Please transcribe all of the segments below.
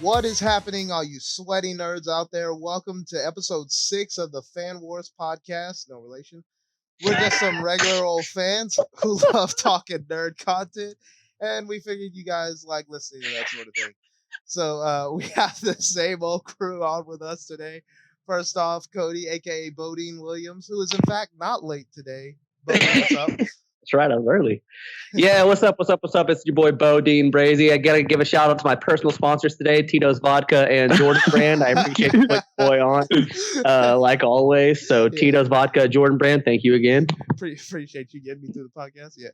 What is happening, all you sweaty nerds out there? Welcome to episode 6 of the Fan Wars podcast. No relation. We're just some regular old fans who love talking nerd content, and we figured you guys like listening to that sort of thing. So we have the same old crew on with us today. First off, Cody, aka Bodine Williams, who is in fact not late today. Bodine, what's up? That's right, I was early. Yeah, what's up? It's your boy Bodine Brazy. I gotta give a shout out to my personal sponsors today, Tito's Vodka and Jordan Brand. I appreciate you putting the boy on, like always. So Tito's Vodka, Jordan Brand, thank you again. Appreciate you getting me through the podcast. Yeah.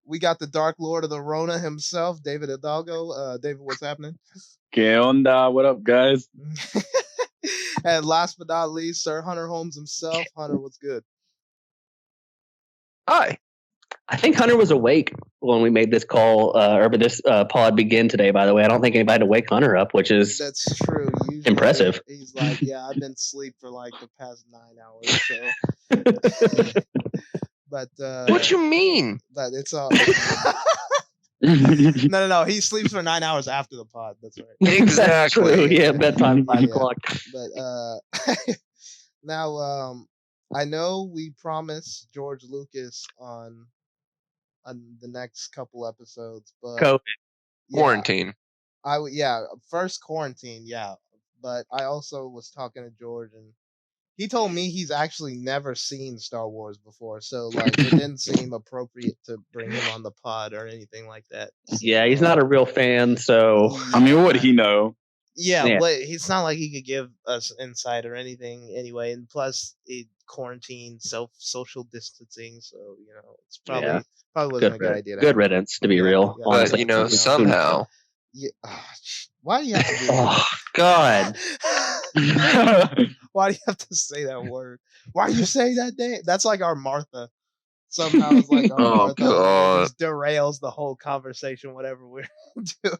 We got the Dark Lord of the Rona himself, David Hidalgo. David, what's happening? ¿Qué onda? What up, guys? And last but not least, Sir Hunter Holmes himself. Hunter, what's good? Hi. I think Hunter was awake when we made this call, or this pod begin today, by the way. I don't think anybody had to wake Hunter up, which is That's true. Usually, impressive. He's like, yeah, I've been asleep for like the past 9 hours. So. But what you mean? But it's all. No. He sleeps for 9 hours after the pod. That's right. Exactly. Yeah, bedtime 5 o'clock. But now, I know we promised George Lucas on the next couple episodes, but COVID. Quarantine. First quarantine, yeah. But I also was talking to George, and he told me he's actually never seen Star Wars before, so like it didn't seem appropriate to bring him on the pod or anything like that. So, Yeah, he's not a real fan, so I mean, what would he know? Yeah, but it's not like he could give us insight or anything anyway. And plus, it quarantine, social distancing, so it's probably wasn't a good idea. Good riddance, to be real. But somehow. Yeah. Why do you have to do that? Oh God! Why do you have to say that word? Why you say that name? That's like our Martha. Somehow it's like our Martha. God. It just derails the whole conversation, whatever we're doing.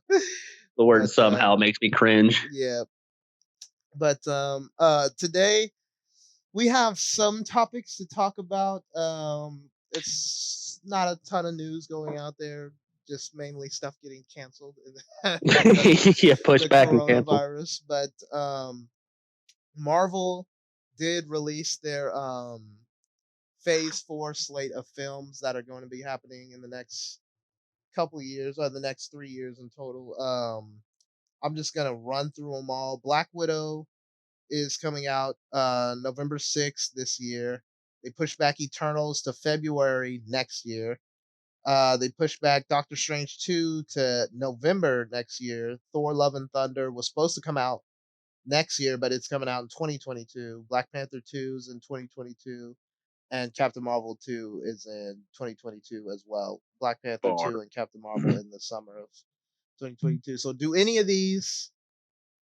The word somehow makes me cringe. Yeah. But today we have some topics to talk about. It's not a ton of news going out there, just mainly stuff getting canceled. Push back and cancel. But Marvel did release their Phase 4 slate of films that are going to be happening in the next couple of years, or the next 3 years in total. I'm just gonna run through them all. Black Widow is coming out November 6th this year. They pushed back Eternals to February next year. They pushed back Doctor Strange 2 to November next year. Thor Love and Thunder was supposed to come out next year, but it's coming out in 2022. Black Panther 2 is in 2022. And Captain Marvel 2 is in 2022 as well. Black Panther 2 and Captain Marvel in the summer of 2022. So do any of these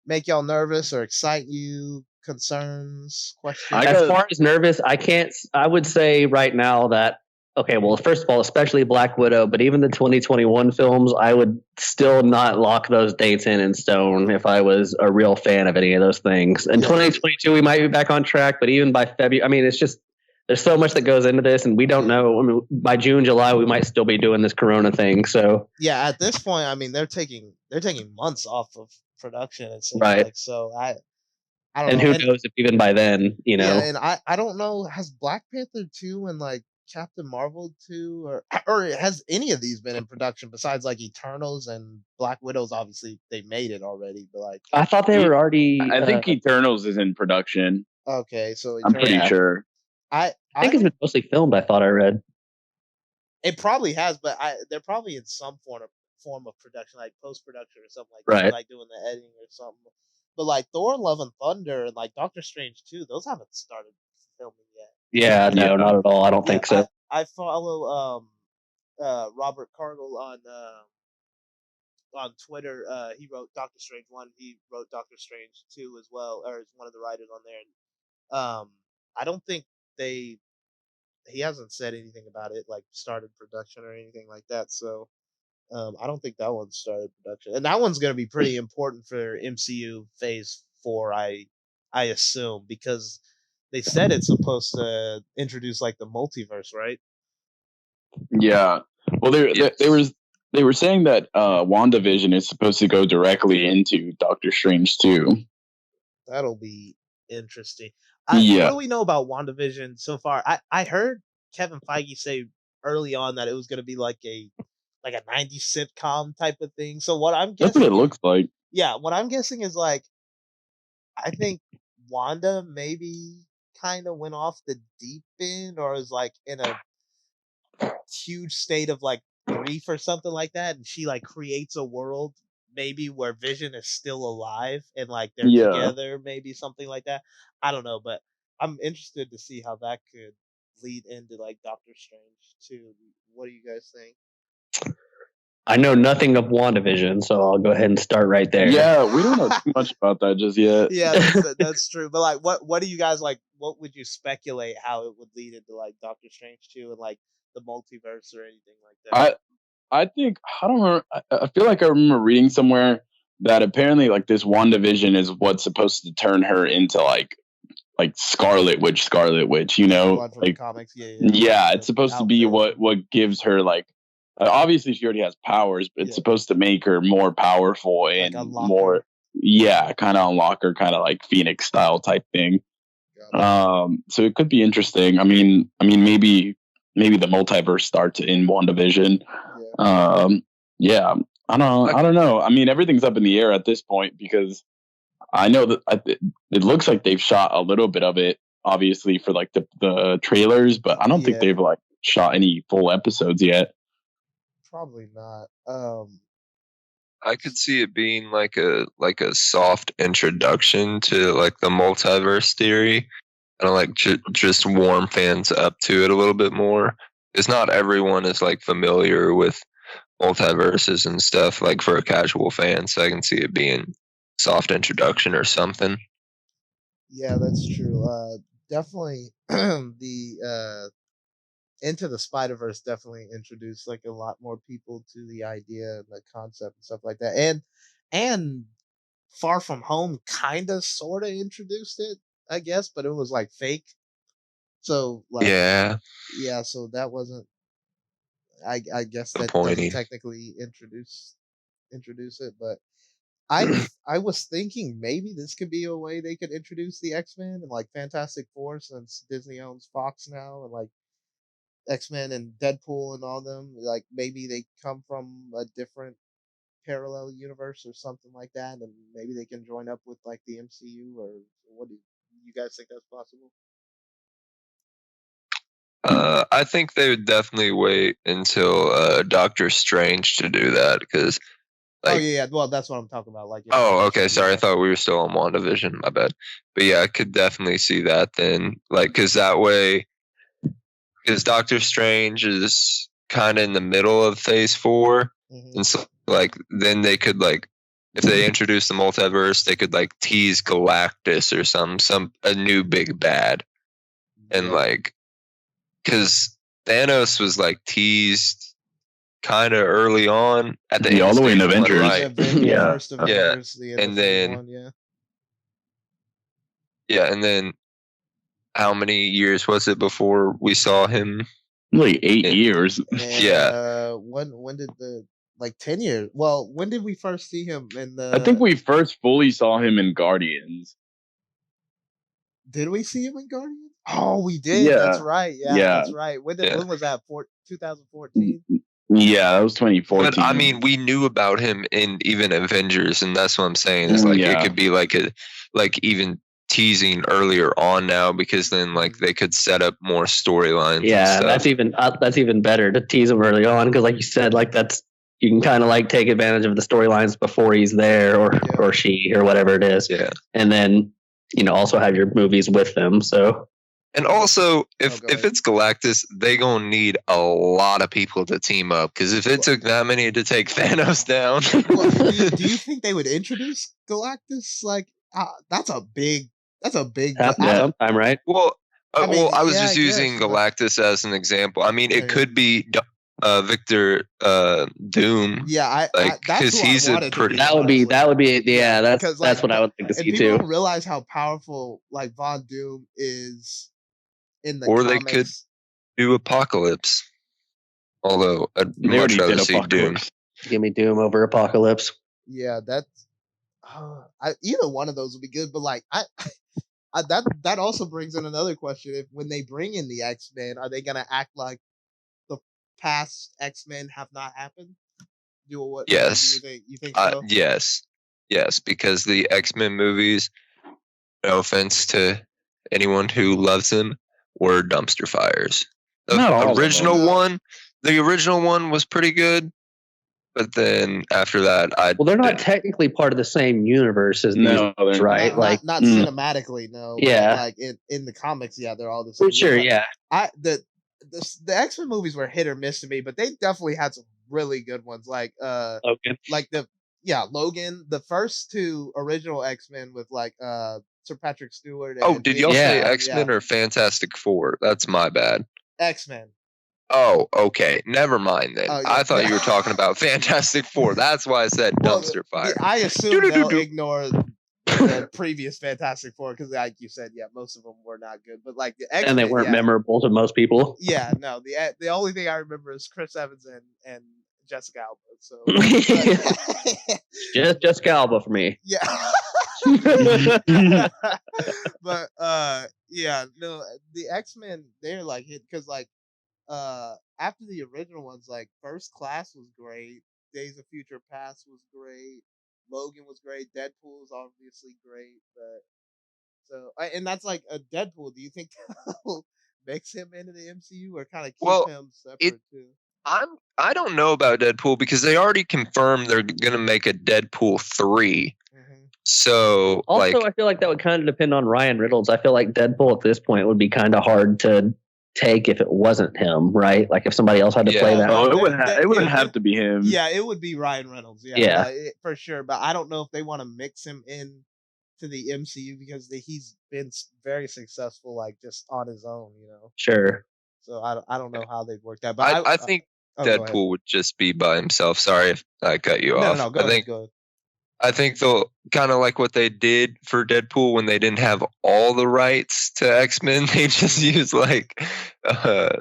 make y'all nervous or excite you? Concerns, questions? As far as nervous, I would say right now that, okay, well, first of all, especially Black Widow, but even the 2021 films, I would still not lock those dates in stone if I was a real fan of any of those things. In 2022, we might be back on track, but even by February, I mean, it's just, there's so much that goes into this, and we don't know. I mean, by June, July, we might still be doing this Corona thing. So yeah, at this point, I mean, they're taking months off of production. It seems right. Like. So I don't know. And who knows if even by then, Yeah, and I don't know. Has Black Panther 2 and like Captain Marvel 2 or has any of these been in production besides like Eternals and Black Widows? Obviously, they made it already, but like I thought they were already. I think Eternals is in production. Okay, so I'm pretty sure. I think it's been mostly filmed. I thought I read. It probably has, but they're probably in some form of production, like post production or something like that, like doing the editing or something. But like Thor: Love and Thunder and like Doctor Strange 2, those haven't started filming yet. Yeah, no, not at all. I don't think so. I follow Robert Cargill on Twitter. He wrote Doctor Strange 1. He wrote Doctor Strange 2 as well, or is one of the writers on there. And, I don't think he hasn't said anything about it, like started production or anything like that. So I don't think that one started production, and that one's going to be pretty important for MCU Phase 4. I assume, because they said it's supposed to introduce like the multiverse, right? Yeah. Well, there was They were saying that WandaVision is supposed to go directly into Doctor Strange too. That'll be interesting. Yeah. What do we know about WandaVision so far? I heard Kevin Feige say early on that it was going to be like a 90s sitcom type of thing. So what I'm That's what it guessing, looks like. yeah, what I'm guessing is like I think Wanda maybe kind of went off the deep end or is like in a huge state of like grief or something like that, and she like creates a world maybe where Vision is still alive and like they're Yeah. together, maybe something like that. I don't know, but I'm interested to see how that could lead into like Doctor Strange too. What do you guys think? I know nothing of WandaVision, so I'll go ahead and start right there. Yeah, we don't know too much about that just yet. Yeah, that's true. But like, what do you guys like? What would you speculate how it would lead into like Doctor Strange 2 and like the multiverse or anything like that? I think I don't remember. I feel like I remember reading somewhere that apparently like this WandaVision is what's supposed to turn her into like Scarlet Witch, you know, One from the like comics, yeah. yeah, it's supposed to be Outfit. what gives her like obviously she already has powers, but it's supposed to make her more powerful and unlock more her. yeah, kind of unlock her, kind of like Phoenix style type thing. So it could be interesting. I mean maybe the multiverse starts in WandaVision. Yeah, I don't know. I mean everything's up in the air at this point because I know that it looks like they've shot a little bit of it, obviously for like the trailers, but I don't think they've like shot any full episodes yet. Probably not. I could see it being like a soft introduction to like the multiverse theory, and like just warm fans up to it a little bit more. Because not everyone is like familiar with multiverses and stuff. Like for a casual fan, so I can see it being soft introduction or something. Yeah, that's true. Definitely the Into the Spider-Verse definitely introduced like a lot more people to the idea and the concept and stuff like that. And Far From Home kind of sort of introduced it, I guess, but it was like fake. So like yeah, so that wasn't I guess that pointy. doesn't technically introduce it, but I was thinking maybe this could be a way they could introduce the X-Men and like Fantastic Four since Disney owns Fox now and like X-Men and Deadpool and all them, like maybe they come from a different parallel universe or something like that, and maybe they can join up with like the MCU or what do you guys think that's possible? I think they would definitely wait until Doctor Strange to do that because. Like, well, that's what I'm talking about. Like, oh, okay. Sorry, I thought we were still on WandaVision. My bad. But yeah, I could definitely see that then. Like, because that way, because Doctor Strange is kind of in the middle of Phase 4, and so like then they could like, if they introduce the multiverse, they could like tease Galactus or a new big bad, and like, because Thanos was like teased kind of early on at the all the way in Avengers, right? First Avengers, and then and then how many years was it before we saw him? Like 8 years. And, when did the 10 years? Well, when did we first see him in the? I think we first fully saw him in Guardians. Did we see him in Guardians? Oh, we did. Yeah. That's right. Yeah, that's right. When was that? 2014. Yeah, that was 2014. But I mean, we knew about him in even Avengers, and that's what I'm saying. Is like it could be like even teasing earlier on now, because then like they could set up more storylines. Yeah, that's even better to tease him early on, because like you said, like you can kind of like take advantage of the storylines before he's there or she or whatever it is. Yeah, and then also have your movies with them. So. And also, if it's Galactus, they gonna need a lot of people to team up. Because if it took that many to take Thanos down, do you think they would introduce Galactus? Like, that's a big. I'm right. Well, I was just using Galactus as an example. I mean, it could be Victor Doom. Yeah, because he's a pretty. That would be that's what I would think to see too. People don't realize how powerful like Von Doom is. In the comics. They could do Apocalypse. Although I'd much rather see Doom. Give me Doom over Apocalypse. Yeah, that's either one of those would be good. But like, that also brings in another question: if when they bring in the X-Men, are they gonna act like the past X-Men have not happened? Do you Yes. think? You think so? Yes, because the X-Men movies, no offense to anyone who loves them, were dumpster fires. Not all of them. The original one was pretty good, but then after that, well, they're not technically part of the same universe as these, right? Not cinematically, no. Yeah, like in the comics, yeah, they're all the same. Sure, yeah. The X-Men movies were hit or miss to me, but they definitely had some really good ones. Like Logan. Like Logan, the first two original X-Men with like Sir Patrick Stewart. Did y'all say X-Men or Fantastic Four? That's my bad. X-Men. Oh, okay. Never mind then. I thought you were talking about Fantastic Four. That's why I said dumpster fire. I assume they'll ignore the previous Fantastic Four because, like you said, most of them were not good. But like the X-Men, and they weren't memorable to most people. Yeah, no. The only thing I remember is Chris Evans and Jessica Alba. So just Jessica Alba for me. Yeah. But the X-Men, they're like hit because like after the original ones, like First Class was great, Days of Future Past was great, Logan was great, Deadpool was obviously great, but and that's like a Deadpool. Do you think they'll mix him into the MCU or kind of keep him separate too? I don't know about Deadpool because they already confirmed they're gonna make a Deadpool 3. So also, I feel like that would kind of depend on Ryan Reynolds. I feel like Deadpool at this point would be kind of hard to take if it wasn't him, right? Like if somebody else had to play that. Oh, it wouldn't have to be him. Yeah, it would be Ryan Reynolds. Yeah, for sure. But I don't know if they want to mix him in to the MCU because he's been very successful, like just on his own, Sure. So I don't know how they'd work that. But I think Deadpool would just be by himself. Sorry if I cut you off. No, go ahead. I think they'll kind of like what they did for Deadpool when they didn't have all the rights to X-Men. They just used like, I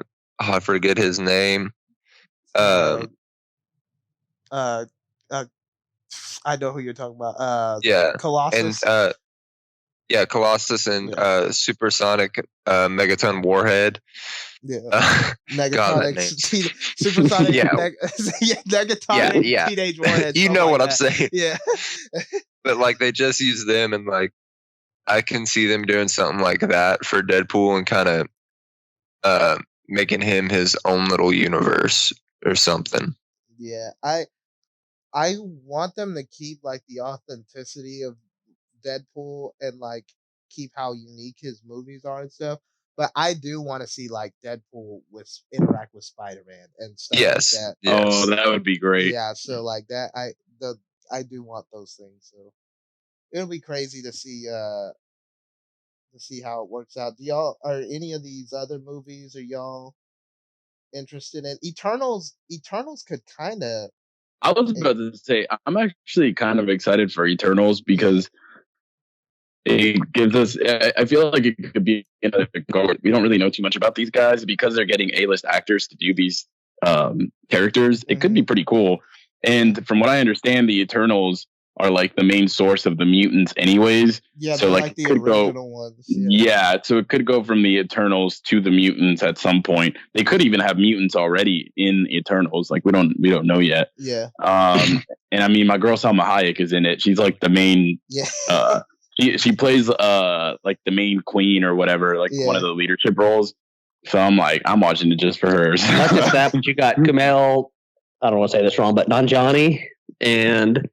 forget his name. I know who you're talking about. Colossus. And Colossus and Supersonic Megaton Warhead. Yeah, Negatonic, Supersonic, Negatonic, Teenage Warhead. You know what I'm saying? Yeah. But like they just use them, and like I can see them doing something like that for Deadpool and kind of making him his own little universe or something. Yeah, I want them to keep like the authenticity of Deadpool and like keep how unique his movies are and stuff. But I do want to see like Deadpool interact with Spider-Man and stuff like that. Yes. Oh, that would be great. Yeah, so like that, I do want those things. So it'll be crazy to see how it works out. Are any of these other movies? Are y'all interested in Eternals? Eternals could kind of. I was about to say I'm actually kind of excited for Eternals because. It gives us. I feel like it could be. We don't really know too much about these guys because they're getting A-list actors to do these characters. It could be pretty cool. And from what I understand, the Eternals are like the main source of the mutants, anyways. Yeah, so like the original ones. Yeah, so it could go from the Eternals to the mutants at some point. They could even have mutants already in Eternals. Like we don't know yet. Yeah. And I mean, my girl Salma Hayek is in it. She's like the main. Yeah. She plays like the main queen or whatever, like one of the leadership roles. So I'm watching it just for her. Not just that, but you got Kumail. I don't want to say this wrong, but Nanjiani and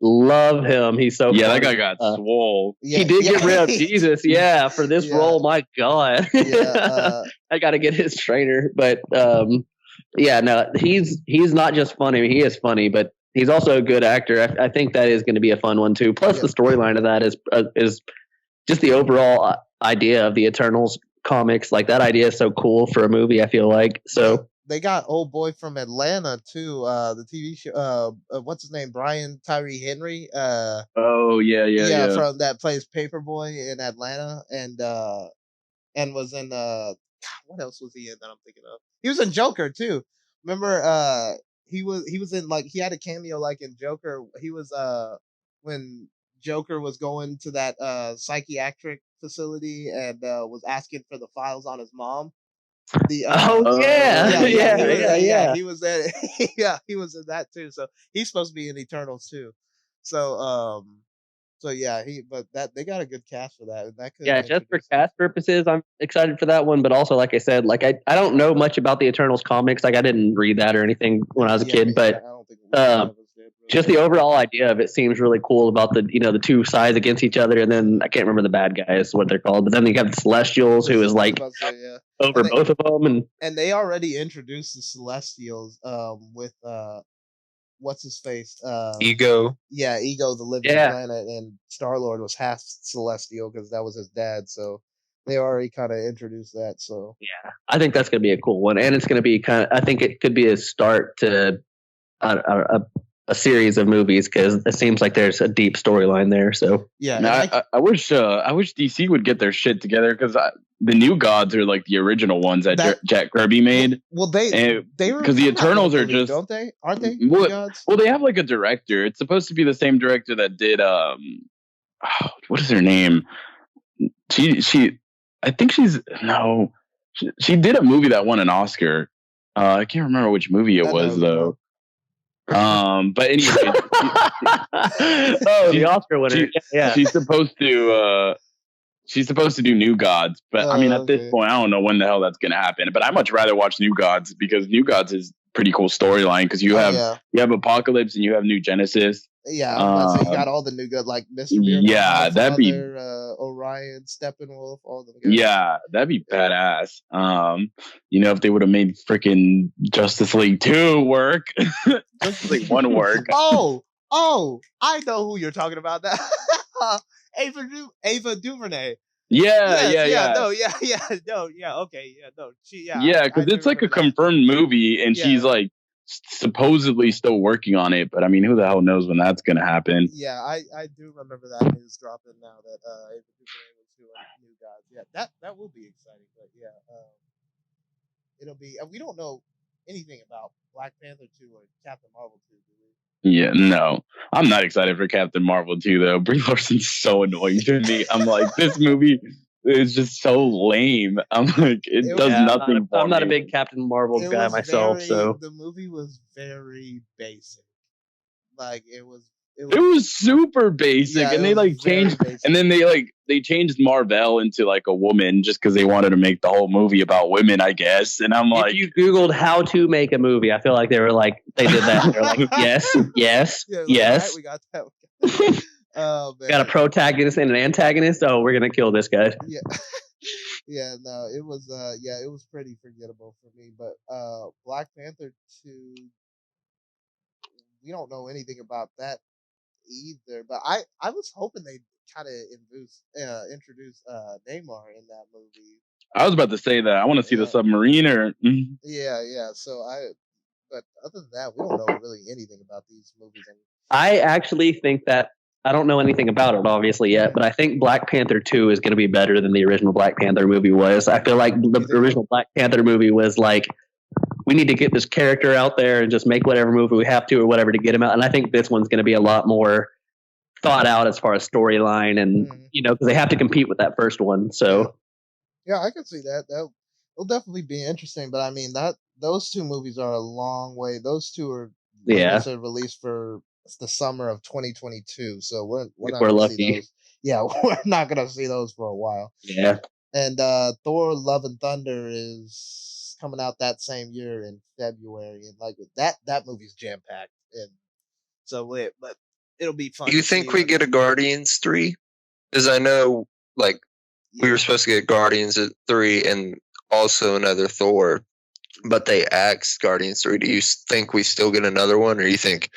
love him. He's so funny. That guy got swole. He did get rid of Jesus. Yeah, for this role, my God. I got to get his trainer, but he's not just funny. He is funny, but. He's also a good actor. I think that is going to be a fun one too. Plus, the storyline of that is just the overall idea of the Eternals comics. Like that idea is so cool for a movie. I feel like so. They got old boy from Atlanta too. The TV show. What's his name? Brian Tyree Henry. Oh yeah. From that plays Paperboy in Atlanta and was in what else was he in that I'm thinking of? He was in Joker too. Remember he was in like he had a cameo like in Joker. He was when Joker was going to that psychiatric facility and was asking for the files on his mom. The he was there. Yeah, he was in that too. So he's supposed to be in Eternals too. So but that they got a good cast for that. And that could just for cast purposes, I'm excited for that one. But also, like I said, like I don't know much about the Eternals comics. Like I didn't read that or anything when I was a kid. But just the overall idea of it seems really cool about the two sides against each other, and then I can't remember the bad guys what they're called. But then you have the Celestials, who is like over both of them, and they already introduced the Celestials with what's his face? Ego. Yeah, Ego, the living planet, and Star-Lord was half Celestial because that was his dad. So they already kind of introduced that. So yeah, I think that's going to be a cool one, and it's going to be I think it could be a start to a series of movies because it seems like there's a deep storyline there. So yeah, I wish DC would get their shit together because the New Gods are like the original ones that Jack Kirby made. Well, they because the Eternals are just don't they? Aren't they? Well, they have like a director. It's supposed to be the same director that did what is her name? She I think she did a movie that won an Oscar. I can't remember which movie it was though. But anyway, the Oscar winner. She's supposed to do New Gods, but I mean, at this point, I don't know when the hell that's gonna happen. But I much rather watch New Gods because New Gods is pretty cool storyline because you have Apocalypse and you have New Genesis. Yeah, you got all the new good like Mr. Miracle. Yeah, that'd be Orion, Steppenwolf, all the guys. Yeah, that'd be badass. If they would have made freaking Justice League 2 work, Justice League 1 work. Oh, I know who you're talking about. That Ava DuVernay. Because it's like a confirmed movie, and she's like supposedly still working on it, but I mean, who the hell knows when that's gonna happen? Yeah, I do remember that news dropping now that Ava DuVernay was doing New Gods. Yeah, that will be exciting. But it'll be. We don't know anything about Black Panther 2 or Captain Marvel 2, do we? Yeah, no, I'm not excited for Captain Marvel 2 though. Brie Larson's so annoying to me. I'm like, this movie is just so lame. I'm like, it does nothing. I'm not a big Captain Marvel guy myself, so the movie was very basic. Like it was super basic, and they like changed, and then they changed Marvel into like a woman just because they wanted to make the whole movie about women, I guess. And I'm like, if you Googled how to make a movie, I feel like they were like they did that. They're like, yes. Right, we got that. Got a protagonist and an antagonist. Oh, we're gonna kill this guy. Yeah, no, it was it was pretty forgettable for me. But Black Panther 2, we don't know anything about that either. But I was hoping they kind of introduce Neymar in that movie. I was about to say that I want to see the submarine or yeah. So but other than that, we don't know really anything about these movies. I actually think that I don't know anything about it, obviously, yet, but I think Black Panther 2 is going to be better than the original Black Panther movie was. I feel like the original Black Panther movie was like, we need to get this character out there and just make whatever movie we have to or whatever to get him out. And I think this one's going to be a lot more thought out as far as storyline and, because they have to compete with that first one. So, yeah, I can see that. That'll definitely be interesting. But I mean, those two movies are a long way. Those two are released for the summer of 2022, so we're not gonna lucky. see those. Yeah, we're not gonna see those for a while. Yeah. And Thor: Love and Thunder is coming out that same year in February, and like that movie's jam packed, and so but it'll be fun. Do you think we get a Guardians 3? Because I know we were supposed to get Guardians at 3 and also another Thor, but they axed Guardians 3. Do you think we still get another one, or you think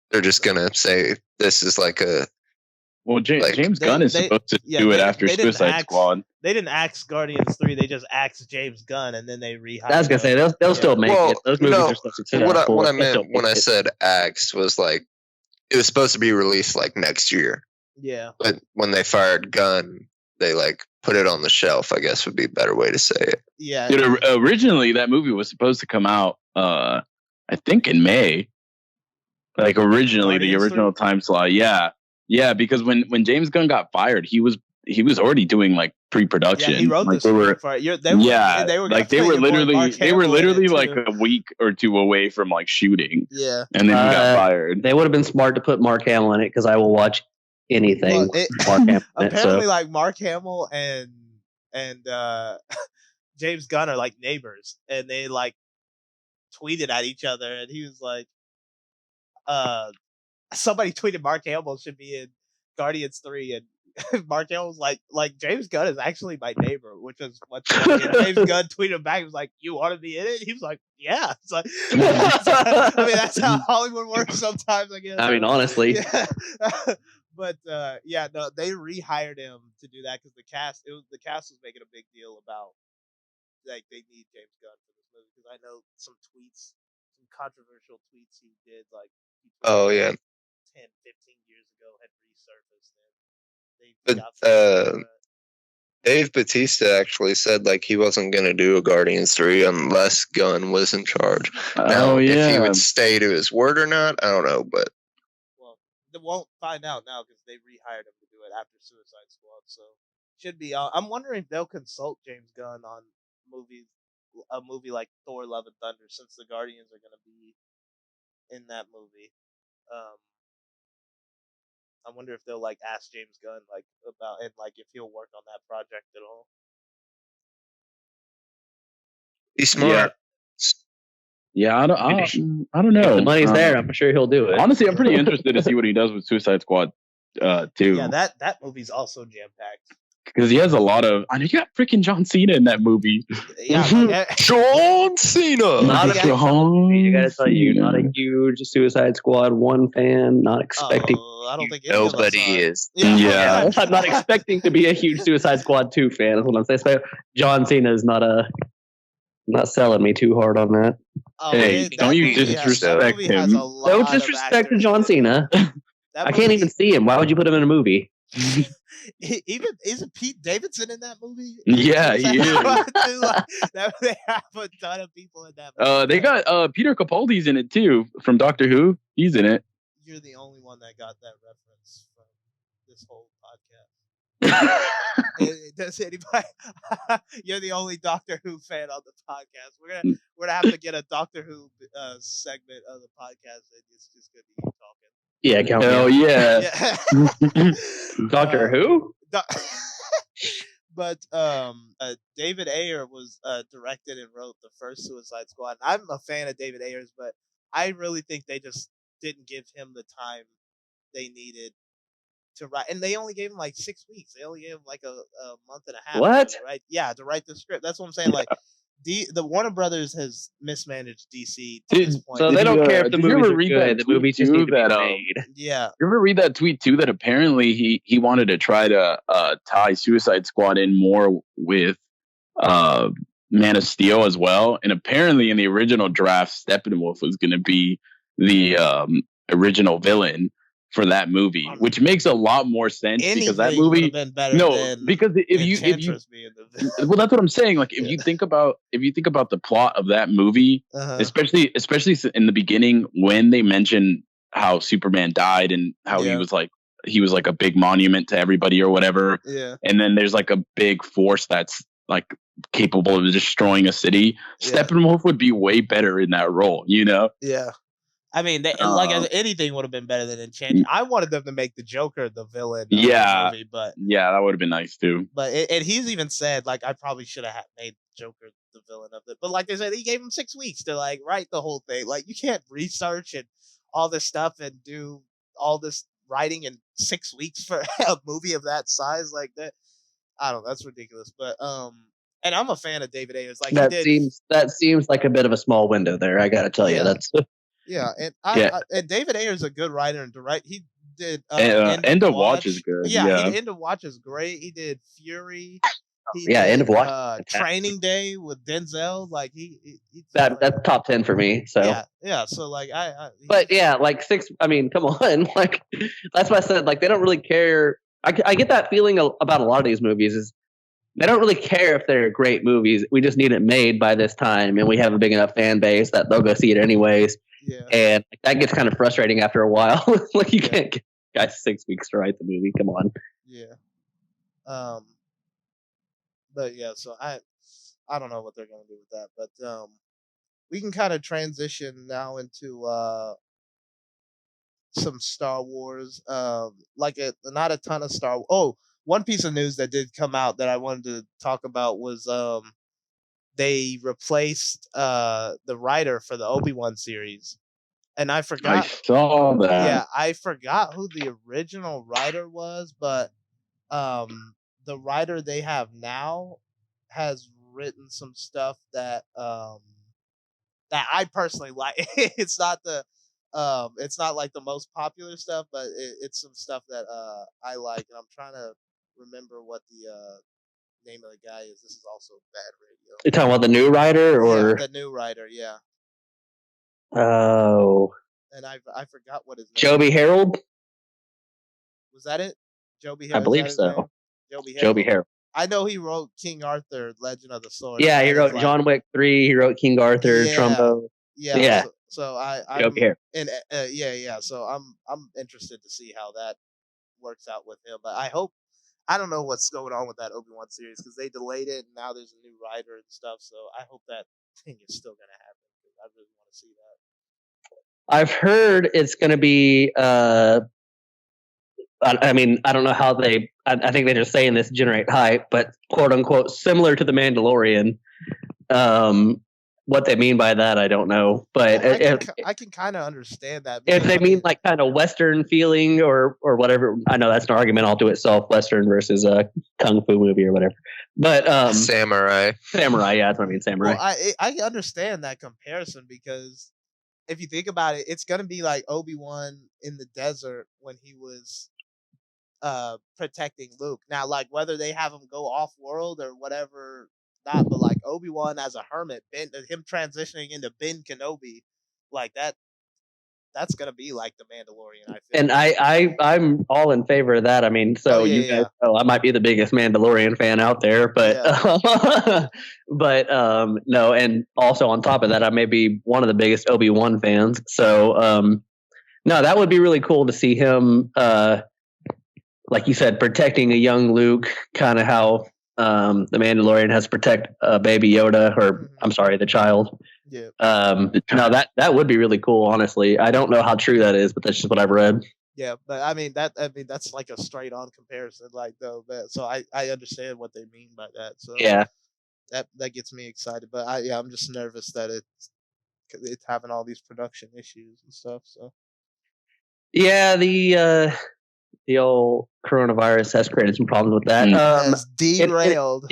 they're just gonna say this is like a? Well, James Gunn is supposed to do it after Suicide Squad. They didn't axe Guardians 3. They just axed James Gunn, and then they rehired. I was gonna say they'll still make it. Those movies are so successful. What I meant when I said axed was like it was supposed to be released like next year. Yeah. But when they fired Gunn, they put it on the shelf, I guess would be a better way to say it. Yeah. Originally, that movie was supposed to come out I think in May. Like originally, Guardians the original 3? time slot. Yeah, because when James Gunn got fired, he was already doing like pre-production. Yeah, he wrote like the script for it. They were like they were literally like a week or two away from like shooting. Yeah, and then he got fired. They would have been smart to put Mark Hamill in it because I will watch anything. Mark Hamill apparently, like Mark Hamill and James Gunn are like neighbors, and they like tweeted at each other, and he was like, somebody tweeted Mark Hamill should be in Guardians 3, and Mark Hamill was like James Gunn is actually my neighbor, which is what James Gunn tweeted back. He was like, "You want to be in it?" He was like, "Yeah." It's like, I mean, that's how Hollywood works sometimes, I guess. I mean, honestly. Yeah. But no, they rehired him to do that because the cast was making a big deal about like they need James Gunn for this movie because I know some controversial tweets he did like. Oh yeah. 10, 15 years ago had resurfaced and but Dave Bautista actually said like he wasn't going to do a Guardians 3 unless Gunn was in charge. Now, if he would stay to his word or not, I don't know, but they won't find out now because they rehired him to do it after Suicide Squad, so should be I'm wondering if they'll consult James Gunn on a movie like Thor Love and Thunder since the Guardians are going to be in that movie. I wonder if they'll like ask James Gunn like about and like if he'll work on that project at all. He's smart. Yeah, I don't know. If the money's there, I'm sure he'll do it. Honestly, I'm pretty interested to see what he does with Suicide Squad 2. Yeah, that movie's also jam packed. Because he has a lot of. I know you got freaking John Cena in that movie. Yeah, John Cena. I gotta tell you, not a huge Suicide Squad 1 fan. Not expecting. I don't think nobody is. Yeah. I'm not expecting to be a huge Suicide Squad 2 fan. That's what I'm saying. So John Cena is not selling me too hard on that. Hey, don't you disrespect him? Don't disrespect John Cena. I can't even see him. Why would you put him in a movie? Isn't Pete Davidson in that movie? Yeah, he is. They have a ton of people in that movie. They got Peter Capaldi's in it too from Doctor Who. He's in it. You're the only one that got that reference from this whole podcast. Does anybody? You're the only Doctor Who fan on the podcast. We're gonna have to get a Doctor Who segment of the podcast, and it's just gonna be you talking. Yeah, count hell yeah. Doctor Who? But David Ayer was directed and wrote the first Suicide Squad. I'm a fan of David Ayer's, but I really think they just didn't give him the time they needed to write. And they only gave him like 6 weeks. They only gave him like a month and a half. What? Right? Yeah, to write the script. That's what I'm saying. Like, the Warner Brothers has mismanaged DC to this point. So they don't care if the movies are good. The movies just need to be made. Yeah. You ever read that tweet too? That apparently he wanted to try to tie Suicide Squad in more with Man of Steel as well. And apparently in the original draft, Steppenwolf was going to be the original villain for that movie, which makes a lot more sense because that movie. Because if you well, that's what I'm saying. Like if you think about the plot of that movie, especially in the beginning when they mention how Superman died and how he was like a big monument to everybody or whatever. Yeah. And then there's like a big force that's like capable of destroying a city. Yeah. Steppenwolf would be way better in that role, you know? Yeah. I mean, anything would have been better than Enchanted. I wanted them to make the Joker the villain of the movie, but yeah, that would have been nice too. But and he's even said like I probably should have made Joker the villain of it. But like they said, he gave him 6 weeks to like write the whole thing. Like you can't research and all this stuff and do all this writing in 6 weeks for a movie of that size like that. I don't know. That's ridiculous. But and I'm a fan of David Ayers. Like that seems like a bit of a small window there. I gotta tell you, that's. Yeah, and David Ayer's a good writer and director. He did End of Watch is good. Yeah, End of Watch is great. He did Fury. End of Watch. Training Day with Denzel. Like that's top 10 for me. So yeah. So like but yeah, like 6. I mean, come on. Like that's why I said like they don't really care. I get that feeling about a lot of these movies is they don't really care if they're great movies. We just need it made by this time, and we have a big enough fan base that they'll go see it anyways. Yeah. And that gets kind of frustrating after a while. Like you can't give guys 6 weeks to write the movie. Come on. Yeah. But yeah, so I don't know what they're gonna do with that, but we can kind of transition now into some Star Wars. Not a ton of Star. Oh, one piece of news that did come out that I wanted to talk about was they replaced the writer for the Obi-Wan series, and I forgot. I saw that. Yeah, I forgot who the original writer was, but the writer they have now has written some stuff that that I personally like. It's not like the most popular stuff, but it's some stuff that I like, and I'm trying to remember what the name of the guy is. This is also bad radio. You're talking about the new writer, or the new writer? Yeah. Oh, and I forgot what his name. Joby Harold. Was that it? Joby Harold. I believe so. Joby Harold. I know he wrote King Arthur, Legend of the Sword. Yeah, he wrote John Wick 3. He wrote King Arthur, Trumbo. Yeah. So I'm Joby Harold. And So I'm interested to see how that works out with him. But I don't know what's going on with that Obi-Wan series because they delayed it and now there's a new writer and stuff. So I hope that thing is still gonna happen because I really want to see that. I've heard it's going to be. I mean, I don't know how they. I think they're just saying this to generate hype, but quote unquote similar to the Mandalorian. What they mean by that, I don't know. But I can kind of understand that. If they mean like kind of Western feeling or whatever, I know that's an argument all to itself, Western versus a kung fu movie or whatever. But samurai, yeah, that's what I mean, samurai. Well, I understand that comparison because if you think about it, it's gonna be like Obi-Wan in the desert when he was protecting Luke. Now, like whether they have him go off world or whatever, not, but like Obi-Wan as a hermit, him transitioning into Ben Kenobi, like that's gonna be like the Mandalorian. I feel. And I'm all in favor of that. I mean, so you guys know I might be the biggest Mandalorian fan out there, but no, and also on top of that, I may be one of the biggest Obi-Wan fans. So no, that would be really cool to see him. Like you said, protecting a young Luke, kind of how the Mandalorian has to protect baby Yoda, or I'm sorry, the child. Yeah. No, that would be really cool. Honestly, I don't know how true that is, but that's just what I've read. Yeah, but I mean that's like a straight on comparison, like though. But, so I understand what they mean by that. So yeah, that gets me excited. But I'm just nervous that it's having all these production issues and stuff. So yeah, the old coronavirus has created some problems with that. Has derailed.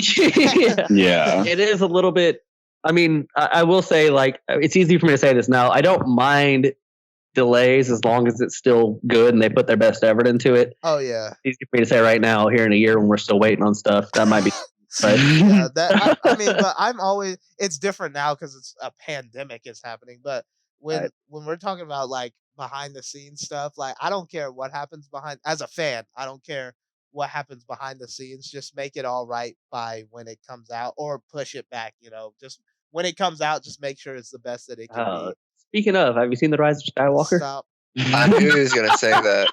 Yeah. It is a little bit. I mean, I will say, like, it's easy for me to say this now. I don't mind delays as long as it's still good and they put their best effort into it. Oh yeah. It's easy for me to say right now, here in a year when we're still waiting on stuff. That might be. But yeah, I mean, but I'm always. It's different now because it's a pandemic is happening. But when we're talking about like behind the scenes stuff, like I don't care what happens behind. As a fan, I don't care what happens behind the scenes. Just make it all right by when it comes out, or push it back. Just when it comes out, just make sure it's the best that it can be. Speaking of, have you seen The Rise of Skywalker? Stop. I knew he was going to say that.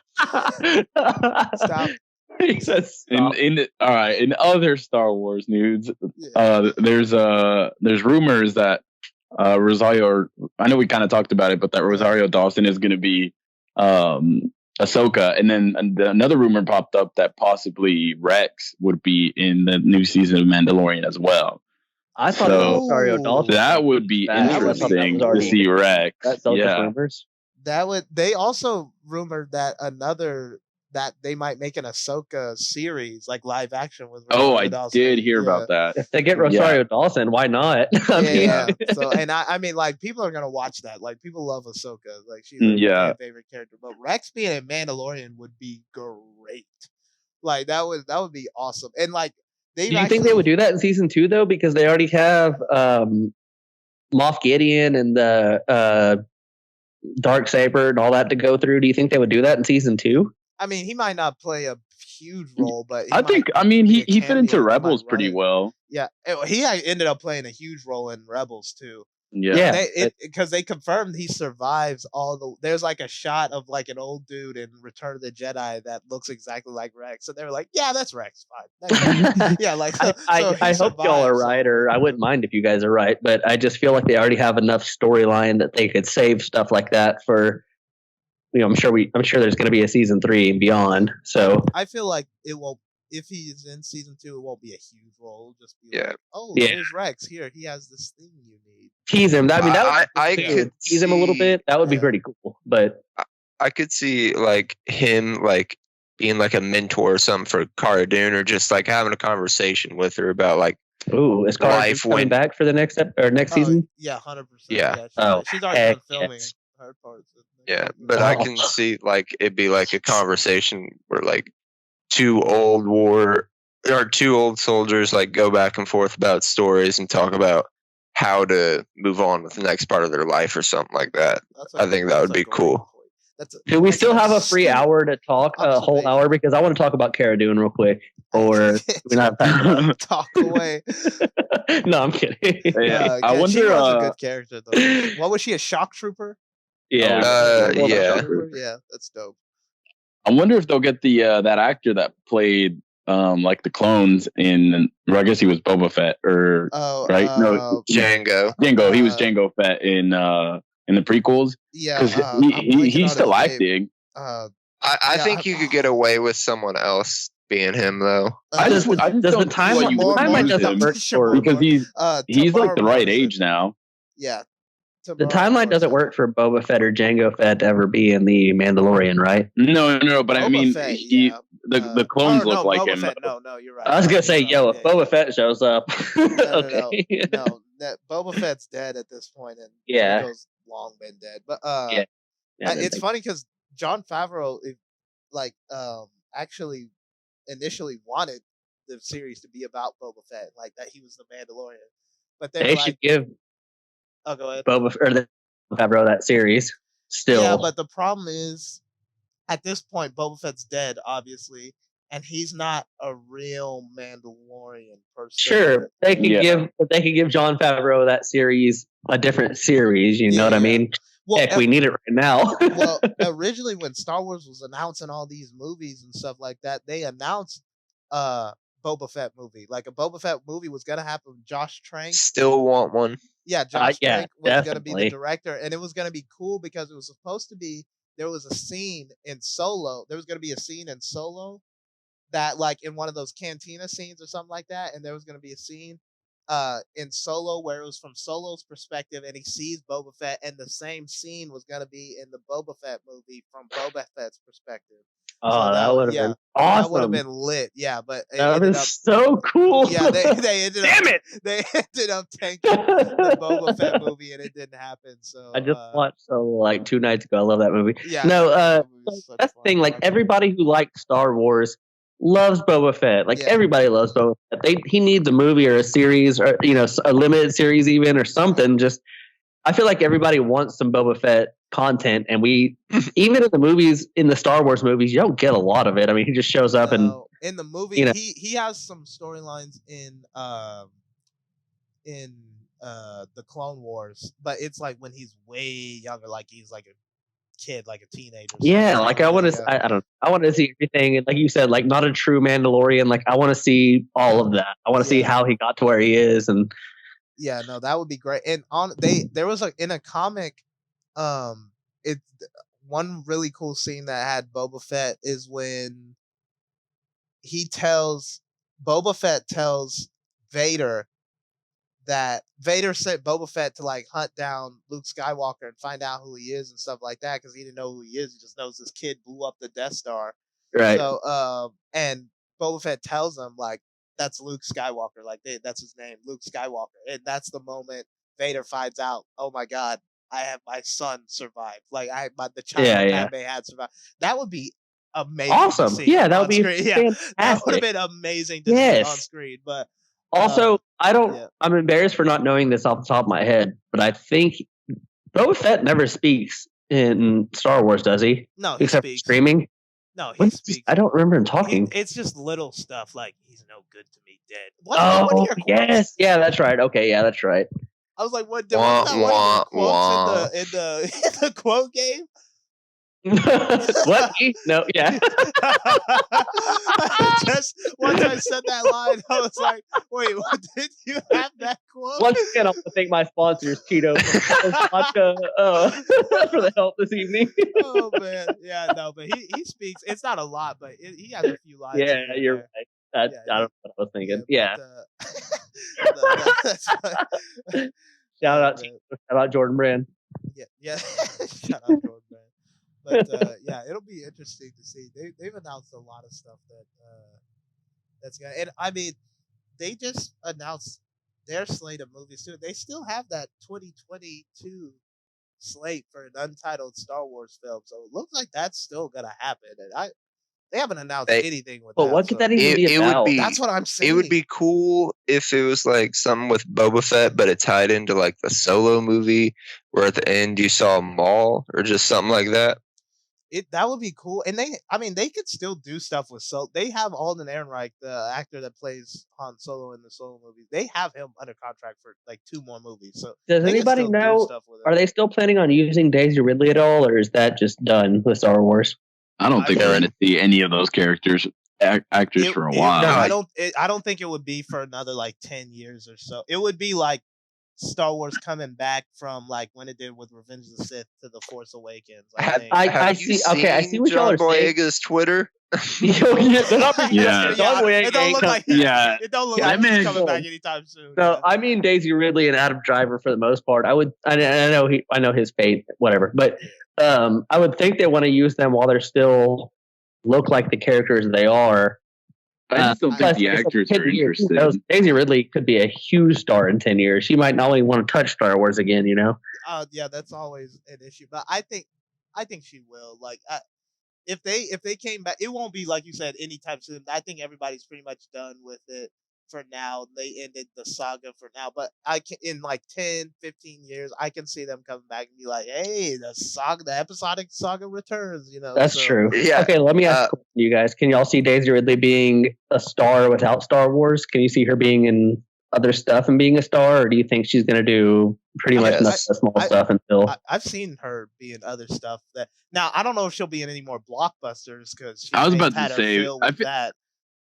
Stop. He said stop. In other Star Wars news, there's rumors that Rosario, I know we kind of talked about it, but that Rosario Dawson is going to be Ahsoka, and then another rumor popped up that possibly Rex would be in the new season of Mandalorian as well. I thought it was Rosario Dawson. That would be interesting to see Rex. Rumors. They also rumored that that they might make an Ahsoka series, like live action with Rosario Dawson. Did hear about that. If they get Rosario Dawson, why not? So, and I mean, like, people are gonna watch that. Like, people love Ahsoka. Like, she's my favorite character. But Rex being a Mandalorian would be great. Like, that would be awesome. And like, do you think they would do that in season 2 though? Because they already have Moff Gideon and the Darksaber and all that to go through. Do you think they would do that in season 2? I mean, he might not play a huge role, but he fit into Rebels pretty well. Yeah, he ended up playing a huge role in Rebels too. Yeah, because they confirmed he survives all the. There's like a shot of like an old dude in Return of the Jedi that looks exactly like Rex, and they were like, "Yeah, that's Rex, fine." Yeah, like I hope y'all are right, or I wouldn't mind if you guys are right, but I just feel like they already have enough storyline that they could save stuff like that for. I'm sure there's going to be a season 3 and beyond. So I feel like it won't. If he is in season 2, it won't be a huge role. It'll just be like, oh, here's Rex. Here, he has this thing you need. Tease him. I could tease him a little bit. That would be pretty cool. But I could see like him like being like a mentor or something for Cara Dune, or just like having a conversation with her about like, ooh, is Cara Dune coming back for the next season? Yeah, 100%. Yeah. She's already been filming her parts. Yeah, but I can see like it'd be like a conversation where like two old soldiers like go back and forth about stories and talk about how to move on with the next part of their life or something like that. I think that would be cool. Do we still have a free hour to talk, a whole hour? Because I want to talk about Cara Dune real quick. Or we not have time? Talk away. No, I'm kidding. I wonder. She was a good character though. What was she? A shock trooper? Yeah. Yeah, that's dope. I wonder if they'll get the that actor that played like the clones in. Or I guess he was Boba Fett, or right? No, Jango. He was Jango Fett in the prequels. Yeah, because he's still acting. I think you could get away with someone else being him though. Does the timeline doesn't work for, because he's like the right age now. Yeah. The timeline doesn't work for Boba Fett or Jango Fett to ever be in the Mandalorian, right? No, but Boba I mean, Fett, the clones look like him. Fett, no, you're right. I was gonna say, if Boba Fett shows up, okay. No, that Boba Fett's dead at this point, and Jango's long been dead. But it's funny because Jon Favreau, actually initially wanted the series to be about Boba Fett, like that he was the Mandalorian, but they should give. Oh, go ahead. Favreau that series still. Yeah, but the problem is, at this point, Boba Fett's dead, obviously, and he's not a real Mandalorian person. Sure, they could give Jon Favreau that series a different series. You know what I mean? Well, heck, we need it right now. Well, originally when Star Wars was announcing all these movies and stuff like that, they announced Boba Fett movie. Like a Boba Fett movie was gonna happen with Josh Trank. Still want one. Yeah, Josh Trank was gonna be the director, and it was gonna be cool because it was supposed to be. There was a scene in Solo. There was gonna be a scene in Solo that, like, in one of those cantina scenes or something like that, and there was gonna be a scene in Solo where it was from Solo's perspective, and he sees Boba Fett, and the same scene was gonna be in the Boba Fett movie from Boba Fett's perspective. Oh, that would have been awesome. That would have been lit. Yeah, but that would have been so cool. Yeah, they ended Damn up. They ended up tanking the Boba Fett movie, and it didn't happen. So I just watched like 2 nights ago. I love that movie. Yeah, no, that's the thing. Like everybody who likes Star Wars loves Boba Fett. Like everybody loves Boba Fett. He needs a movie or a series, or a limited series even, or something. Just I feel like everybody wants some Boba Fett content, and we even in the movies, in the Star Wars movies, you don't get a lot of it. I mean, he just shows up and in the movie he has some storylines in the Clone Wars, but it's like when he's way younger, like he's like a kid, like a teenager. Yeah, like I want to I don't I want to see everything, and like you said, like not a true Mandalorian. Like I want to see all of that. I want to see how he got to where he is, and yeah, no, that would be great. And there was in a comic, it's one really cool scene that had Boba Fett is when Boba Fett tells Vader that Vader sent Boba Fett to like hunt down Luke Skywalker and find out who he is and stuff like that, because he didn't know who he is. He just knows this kid blew up the Death Star. Right. So and Boba Fett tells him like, that's Luke Skywalker, like that's his name, Luke Skywalker, and that's the moment Vader finds out, oh my God, I have my son survived. Like the child Padme had survived. That would be amazing. Awesome. Yeah, that would be fantastic. That would have been amazing to see on screen. But also, I'm embarrassed for not knowing this off the top of my head, but I think Boba Fett never speaks in Star Wars, does he? No, he except speaks. Streaming. No, he speaks. I don't remember him talking. It's just little stuff like he's no good to me dead. Oh, yes. Yeah, that's right. Okay, yeah, that's right. I was like, what? Wasn't that one of your quotes in the quote game? What? No, yeah. Just once I said that line, I was like, wait, what, did you have that quote? Once again, I want to thank my sponsors, Cheeto, vodka, for the help this evening. Oh, man. Yeah, no, but he speaks. It's not a lot, but he has a few lines. Yeah, you're right. I don't know what I was thinking. Yeah. Shout out Jordan Brand. Yeah. Shout out Jordan Brand. But yeah, it'll be interesting to see. They've announced a lot of stuff that's gonna. And I mean, they just announced their slate of movies too. They still have that 2022 slate for an untitled Star Wars film, so it looks like that's still gonna happen. And they haven't announced anything with that. But what could that even be about? That's what I'm saying. It would be cool if it was like something with Boba Fett, but it tied into like the Solo movie, where at the end you saw Maul or just something like that. That would be cool, and they could still do stuff with Solo. They have Alden Ehrenreich, the actor that plays Han Solo in the Solo movies. They have him under contract for like 2 more movies. So does anybody know? Are they still planning on using Daisy Ridley at all, or is that just done with Star Wars? I don't think we're going to see any of those actors for a while. No, I don't think it would be for another like 10 years or so. It would be like Star Wars coming back from like when it did with Revenge of the Sith to The Force Awakens. I see. Okay, I see what y'all are saying. Boyega's Twitter. It don't look like he's coming back anytime soon. No, I mean Daisy Ridley and Adam Driver for the most part. I know his fate, whatever. But I would think they want to use them while they're still look like the characters they are. I just don't think the actors are interested. Daisy Ridley could be a huge star in 10 years. She might not only want to touch Star Wars again, you know? Yeah, that's always an issue. But I think she will. Like, if they came back, it won't be like you said anytime soon. I think everybody's pretty much done with it for now. They ended the saga for now. But in like 10, 15 years, I can see them coming back and be like, hey, the episodic saga returns, you know? That's true. Yeah. Okay, let me ask you guys. Can y'all see Daisy Ridley being a star without Star Wars? Can you see her being in other stuff and being a star? Or do you think she's going to do pretty much small stuff until... I've seen her be in other stuff. Now, I don't know if she'll be in any more blockbusters because I was about to say... that.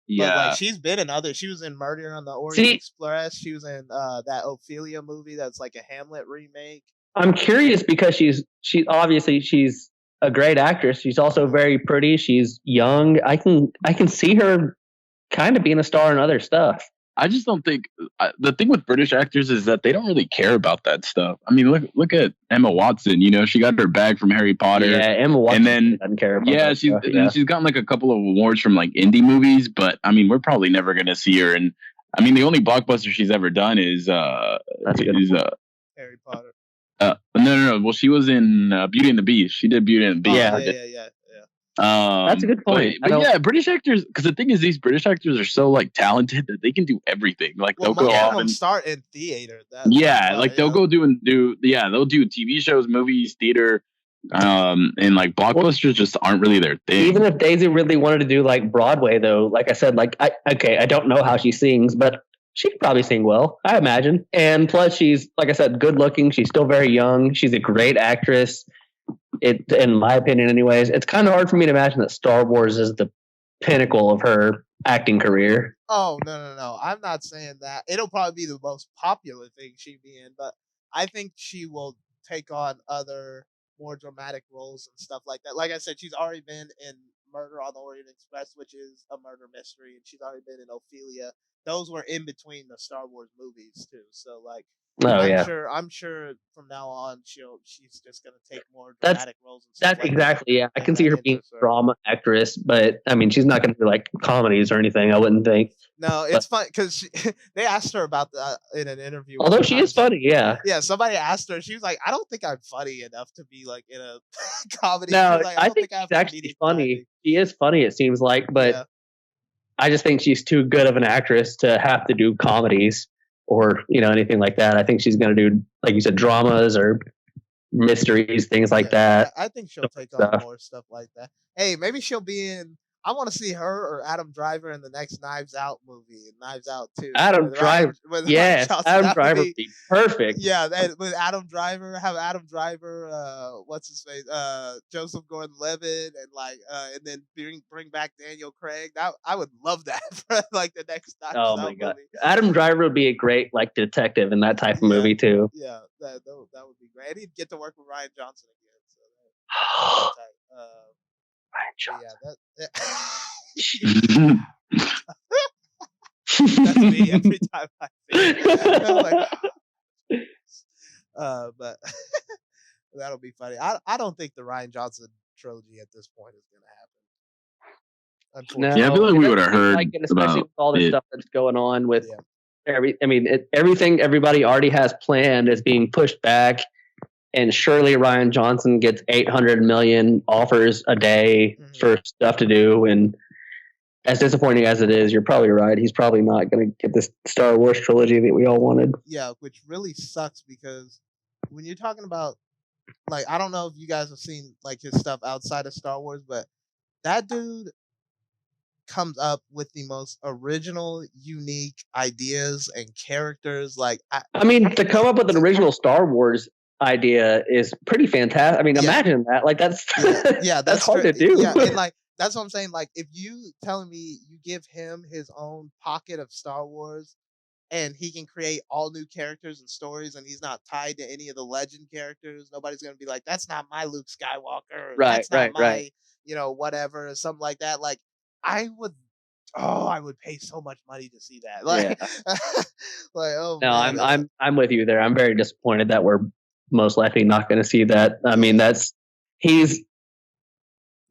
Yeah, but like she's been in other. She was in Murder on the Orient Express. She was in that Ophelia movie that's like a Hamlet remake. I'm curious because she's obviously she's a great actress. She's also very pretty. She's young. I can see her kind of being a star in other stuff. I just don't think the thing with British actors is that they don't really care about that stuff. I mean, look at Emma Watson. You know, she got her bag from Harry Potter. Yeah, Emma Watson and then, doesn't care about that stuff. She's gotten like a couple of awards from like indie movies, but I mean, we're probably never gonna see her. And I mean, the only blockbuster she's ever done is Harry Potter. No. Well, she was in Beauty and the Beast. She did Beauty and the Beast. Yeah. That's a good point. But yeah, British actors, because the thing is, these British actors are so like talented that they can do everything. Like they'll go off and start in theater. They'll go they'll do TV shows, movies, theater, and like blockbusters just aren't really their thing. Even if Daisy really wanted to do like Broadway, though, like I said, like I don't know how she sings, but she could probably sing well, I imagine. And plus, she's like I said, good looking. She's still very young. She's a great actress. In my opinion, anyways, it's kind of hard for me to imagine that Star Wars is the pinnacle of her acting career. Oh, no. I'm not saying that. It'll probably be the most popular thing she'd be in, but I think she will take on other more dramatic roles and stuff like that. Like I said, she's already been in Murder on the Orient Express, which is a murder mystery, and she's already been in Ophelia. Those were in between the Star Wars movies too. So like, I'm sure from now on she's just gonna take more dramatic roles. And stuff that's exactly yeah. I can see her being a drama actress, but I mean she's not gonna do like comedies or anything. I wouldn't think. No, it's fun because they asked her about that in an interview. Although she is funny, yeah. Yeah, somebody asked her. She was like, "I don't think I'm funny enough to be like in a comedy." No, like, I think she's actually funny. She is funny, it seems like, but I just think she's too good of an actress to have to do comedies or anything like that. I think she's going to do, like you said, dramas or mysteries, things like that. I think she'll take on more stuff like that. Hey, maybe she'll be in. I want to see her or Adam Driver in the next Knives Out movie, Knives Out 2. Adam Driver, yes, Adam Driver would be perfect. Yeah, with Adam Driver, have Adam Driver, what's his face, Joseph Gordon-Levitt, and then bring back Daniel Craig. I would love that for like the next Knives Out movie. Adam Driver would be a great like detective in that type of movie too. Yeah, that would be great. And he'd get to work with Ryan Johnson again. So Ryan Johnson. That's me every time I see it. But that'll be funny. I don't think the Ryan Johnson trilogy at this point is going to happen. I feel like we would have heard especially with all the stuff that's going on with everything everybody already has planned is being pushed back. And surely Ryan Johnson gets 800 million offers a day for stuff to do. And as disappointing as it is, you're probably right. He's probably not going to get this Star Wars trilogy that we all wanted. Yeah, which really sucks because when you're talking about, like, I don't know if you guys have seen like his stuff outside of Star Wars, but that dude comes up with the most original, unique ideas and characters. Like, I mean, to come up with an original Star Wars idea is pretty fantastic. I mean, imagine that. Like, that's that's hard to do. Yeah, and like that's what I'm saying. Like, if you telling me you give him his own pocket of Star Wars, and he can create all new characters and stories, and he's not tied to any of the legend characters, nobody's gonna be like, "That's not my Luke Skywalker." Right, that's not my, whatever, or something like that. Like, I would pay so much money to see that. Like, like, oh no, man, I'm with you there. I'm very disappointed that we're most likely not going to see that. I mean, he's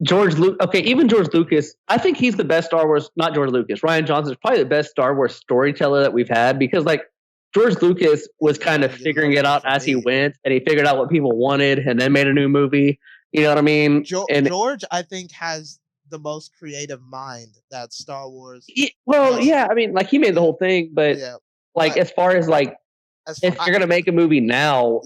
George Lucas. Okay, even George Lucas, I think he's the best Star Wars, not George Lucas. Ryan Johnson is probably the best Star Wars storyteller that we've had because, like, George Lucas was kind of figuring it out as he went, and he figured out what people wanted and then made a new movie. You know what I mean? George, I think, has the most creative mind that Star Wars. I mean, like, he made the whole thing, but as far as like, if you're gonna make a movie now,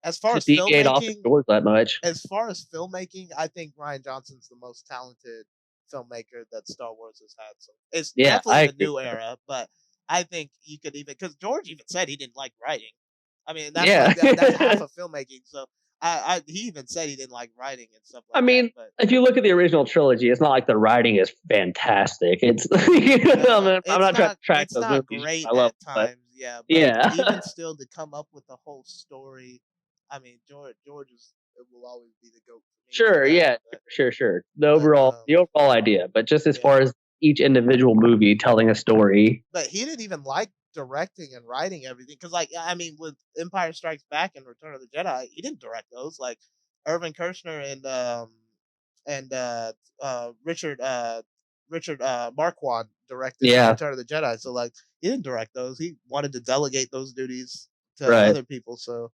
as far as filmmaking, that much. As far as filmmaking, I think Ryan Johnson's the most talented filmmaker that Star Wars has had. So it's definitely the new era, but I think you could even, because George even said he didn't like writing. I mean, that's half of filmmaking. So he even said he didn't like writing and stuff like that. I mean, if you look at the original trilogy, it's not like the writing is fantastic. It's I'm not trying to track those movies. Great I love at times, but even still to come up with the whole story. I mean, George will always be the GOAT for me. Sure. The overall idea, but just as far as each individual movie telling a story. But he didn't even like directing and writing everything because, like, I mean, with Empire Strikes Back and Return of the Jedi, he didn't direct those. Like, Irvin Kershner and Richard Marquand directed Return of the Jedi. So, like, he didn't direct those. He wanted to delegate those duties to other people. So,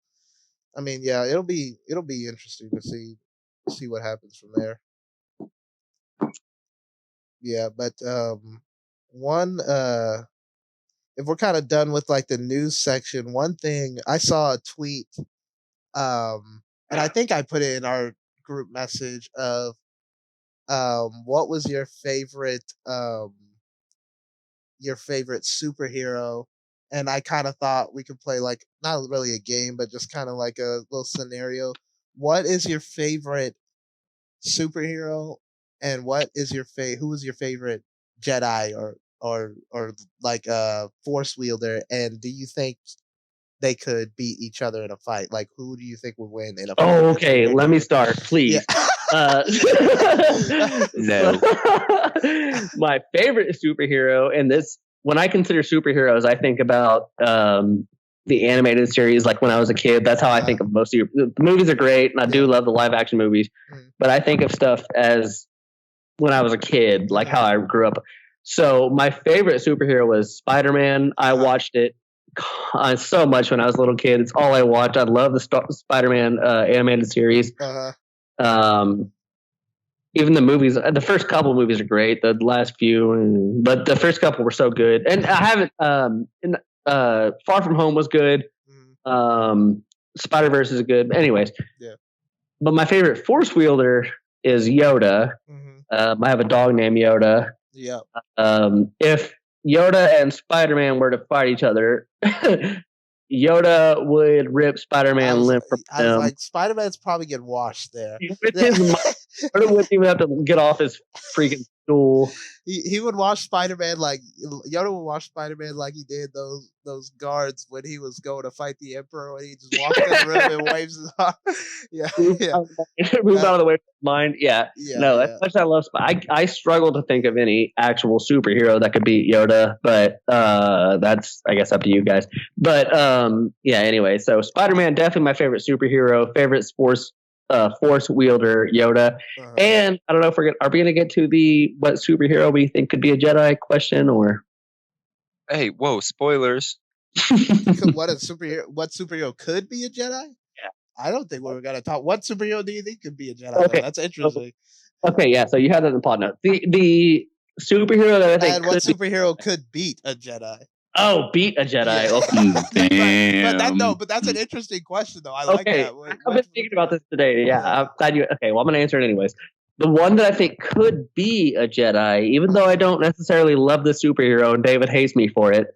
I mean, yeah, it'll be interesting to see what happens from there. Yeah, but if we're kind of done with like the news section, one thing I saw a tweet, and I think I put it in our group message of what was your favorite superhero? And I kind of thought we could play like not really a game, but just kind of like a little scenario. What is your favorite superhero, and what is who is your favorite Jedi or like a Force wielder? And do you think they could beat each other in a fight? Like, who do you think would win in a fight? Oh, okay. Let me start, please. No. My favorite superhero, and this, when I consider superheroes, I think about the animated series. Like when I was a kid, that's how I think of most of the movies are great, and I do love the live action movies. But I think of stuff as when I was a kid, like how I grew up. So my favorite superhero was Spider-Man. I watched it so much when I was a little kid. It's all I watched. I love the Spider-Man animated series. Even the movies, the first couple of movies are great. The last few, but the first couple were so good. And I haven't. Far From Home was good. Spider-Verse is good. Anyways. Yeah. But my favorite Force wielder is Yoda. I have a dog named Yoda. Yeah. If Yoda and Spider-Man were to fight each other, Yoda would rip Spider-Man limb from I was him. like, Spider-Man's probably getting washed there. Yoda wouldn't even have to get off his freaking stool. He would wash Spider-Man like Yoda would wash Spider-Man like he did those guards when he was going to fight the Emperor, when he just walks in the room and waves his arm. Yeah, Move out of the way from mine. Yeah. No, as much as I love I struggle to think of any actual superhero that could beat Yoda, but that's I guess up to you guys. But anyway, so Spider-Man definitely my favorite superhero, favorite Force wielder, Yoda. And I don't know if are we gonna get to the what superhero we think could be a Jedi question, or hey, whoa, spoilers. What superhero could be a Jedi? Yeah. I don't think we're gonna talk. What superhero do you think could be a Jedi? Okay. That's interesting. Okay, yeah, so you had that in the pod note. The superhero that I think and what superhero could beat a Jedi? Oh, beat a Jedi. Yeah. Damn. But that's an interesting question, though. I like that. I've been thinking about this today. Yeah, I'm glad you. Okay, well, I'm gonna answer it anyways. The one that I think could be a Jedi, even though I don't necessarily love the superhero, and David hates me for it.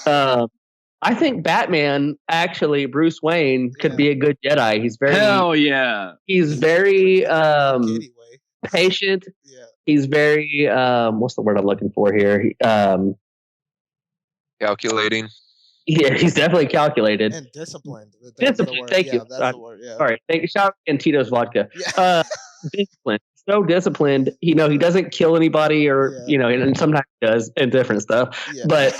I think Batman, actually, Bruce Wayne, could be a good Jedi. He's very hell yeah. He's very patient. Yeah. He's very what's the word I'm looking for here? Calculating. Yeah, he's definitely calculated and disciplined. Disciplined. Thank you. That's the word. Yeah. All right. Thank you. Shout out and Tito's vodka. Yeah. Disciplined. So disciplined. He doesn't kill anybody, or and sometimes he does and different stuff. Yeah. But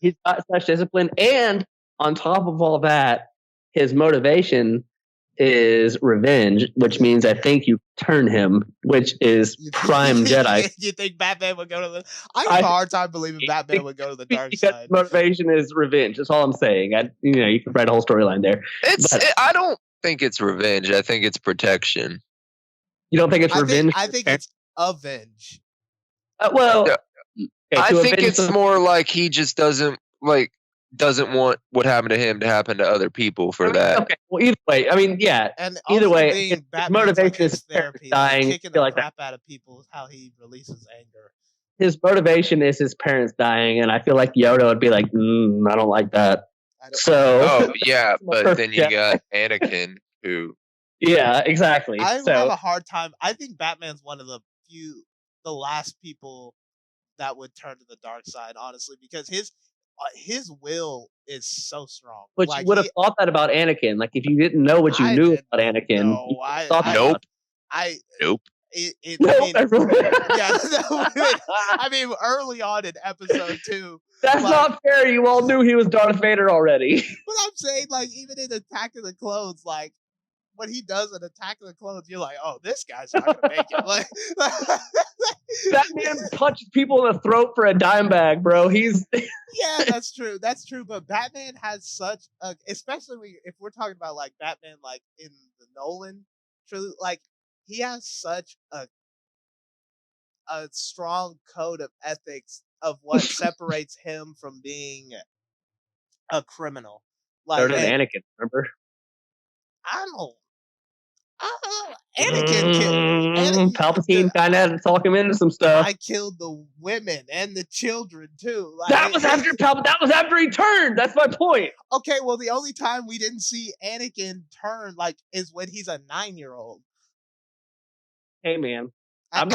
he's got such discipline, and on top of all that, his motivation is revenge, which means I think you turn him, which is prime Jedi. You think Batman would go to the? I have a hard time believing Batman would go to the dark side. Motivation is revenge. That's all I'm saying. You could write a whole storyline there. I don't think it's revenge. I think it's protection. You don't think it's revenge? I think it's avenge. Okay, I think it's more like he just doesn't want what happened to him to happen to other people for that. Okay, well, either way, And either way, his motivation is therapy, dying. Kicking the crap out of people is how he releases anger. His motivation is his parents dying, and I feel like Yoda would be like, I don't like that. Oh yeah, but then you got Anakin who. Yeah, exactly. I have a hard time. I think Batman's one of the last people that would turn to the dark side, honestly, because his will is so strong. But you would have thought that about Anakin. Like, if you didn't know what you knew about Anakin, nope. Early on in episode 2. That's not fair. You all knew he was Darth Vader already. But I'm saying, even in Attack of the Clones, when he does an Attack of the Clones, you're like, oh, this guy's not gonna make it. That man punches people in the throat for a dime bag, bro. He's yeah, that's true. That's true. But Batman has such a, especially if we're talking about Batman, in the Nolan trilogy, he has such a strong code of ethics of what separates him from being a criminal. Anakin, remember? I don't. Anakin Palpatine kind of had to talk him into some stuff. I killed the women and the children too. That was after That was after he turned. That's my point. Okay, well, the only time we didn't see Anakin turn is when he's a 9-year-old. Hey, man. I'm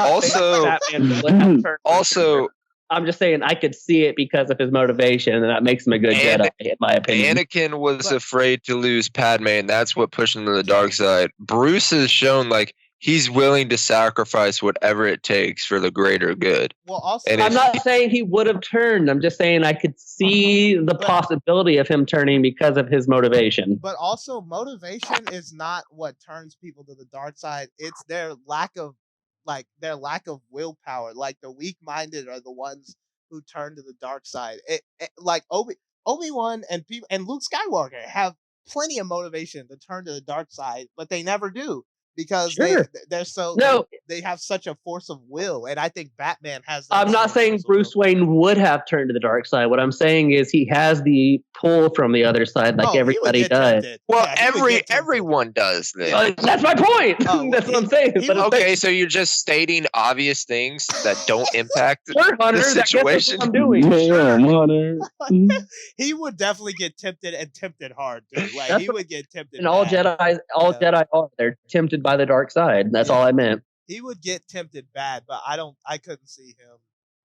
just saying I could see it because of his motivation, and that makes him a good Jedi, in my opinion. Anakin was afraid to lose Padme, and that's what pushed him to the dark side. Bruce has shown he's willing to sacrifice whatever it takes for the greater good. Well, also, I'm not saying he would have turned. I'm just saying I could see the possibility of him turning because of his motivation. But also, motivation is not what turns people to the dark side. It's their lack of willpower. The weak-minded are the ones who turn to the dark side. Obi-Wan and Luke Skywalker have plenty of motivation to turn to the dark side, but they never do. because Sure. they're so No. they have such a force of will, and I think Batman has that. I'm not same saying force of Bruce will. Wayne would have turned to the dark side. What I'm saying is he has the pull from the other side, like Oh, he would everybody get does. tempted. Well, Yeah, he would get tempted. everyone does then. Yeah. That's my point. Oh, That's what I'm saying. he But would- Okay, so you're just stating obvious things that don't impact sure, Hunter, the I guess situation. that's what I'm doing. Damn, Hunter. he would definitely get tempted and tempted hard, dude. Like That's he would get tempted. And all bad. Jedi are. They're tempted by the dark side. That's all I meant. He would get tempted bad, but I couldn't see him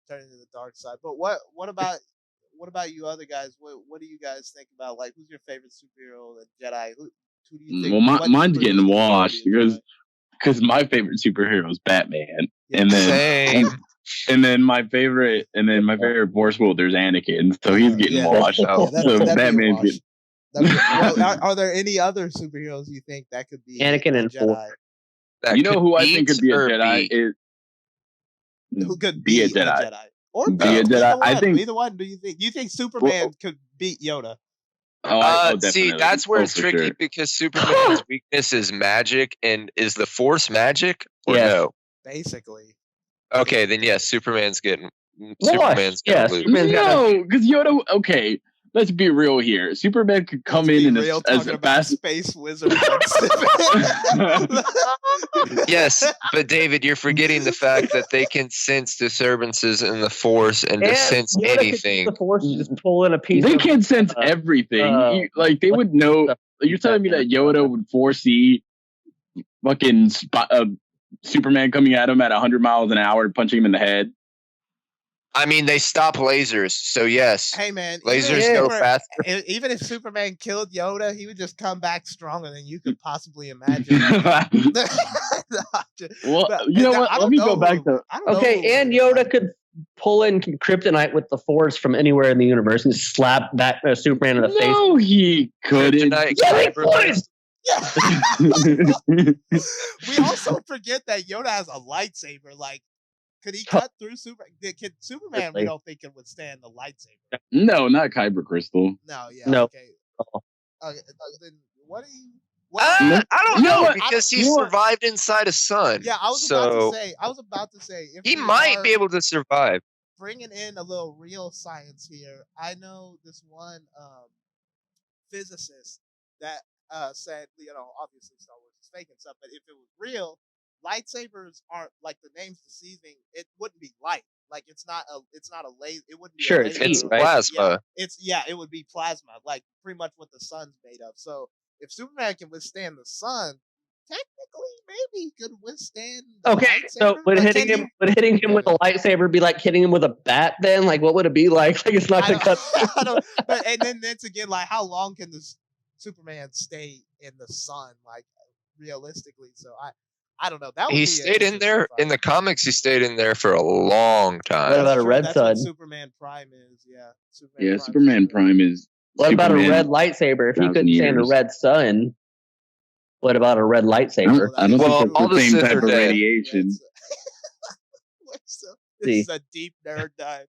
turning to the dark side. But what about you other guys? What do you guys think about, like, who's your favorite superhero and Jedi? Who do you think? Well, mine's superhero getting do you think washed would be a Jedi? because my favorite superhero is Batman, Yeah. and then Same. and then my favorite force wielder is Anakin, so he's getting Yeah. washed. Oh. Yeah, So that'd be a Batman's wash. getting. Are there any other superheroes you think that could be Anakin a and Jedi? That You know could who I think beat could be a or Jedi beat. is Who could be a be Jedi. Or Be beat a Jedi. either one? I think. Either one. Do you think Superman could beat Yoda? See, Definitely. that's where it's for tricky sure. because Superman's weakness is magic, and is the Force magic or Yes. no? Basically. Okay, then yes, Superman's gonna Yes, lose. Superman's got No, because Yoda. Okay, let's be real here. Superman could come Let's in be and real as talking about fast. space wizards. Yes, but David, you're forgetting the fact that they can sense disturbances in the Force and just sense Yoda could use anything. the Force to just pull in a piece. They of, can sense everything. Like they would know. You're telling me that Yoda would foresee fucking Superman coming at him at 100 miles an hour and punching him in the head? I mean, they stop lasers, so yes, Hey man, lasers go faster. Even if Superman killed Yoda, he would just come back stronger than you could possibly imagine. Well, you know what? Let me go back to. Okay, and Yoda could pull in kryptonite with the Force from anywhere in the universe and slap that Superman in the face. No, he couldn't. Kryptonite, Yeah, he Kryptonite. could. We also forget that Yoda has a lightsaber. Like, could he cut through Superman? Could Superman? We don't think can withstand the lightsaber. No, not Kyber Crystal. No, yeah, No. okay. Then what do you? I don't You know know what? because he You know what? survived inside a sun. Yeah, I was about to say, if he we might are be able to survive. bringing in a little real science here. I know this one physicist that said, obviously Star Wars is fake and stuff, but if it was real, lightsabers aren't, like the name's deceiving. It wouldn't be light. Like it's not a laser. It wouldn't be Sure, a it's laser. It's right? plasma. It would be plasma, like pretty much what the sun's made of. So if Superman can withstand the sun, technically maybe he could withstand the Okay, so lightsaber, would but hitting can him with a lightsaber be like hitting him with a bat? Then, like, what would it be like? Like, it's not I gonna cut. I don't, and then it's again, like, how long can this Superman stay in the sun, like, realistically? So I don't know. That would He be stayed in there interesting in the fight. comics. He stayed in there for a long time. What about That's a true. red That's what sun? Superman Prime is. Yeah, Yeah, Superman Prime is. What about a Superman red lightsaber? If he 1,000 couldn't stand a years. red sun, what about a red lightsaber? I don't Well, think all it's the the same Sith type are of dead. radiation. This is a deep nerd dive.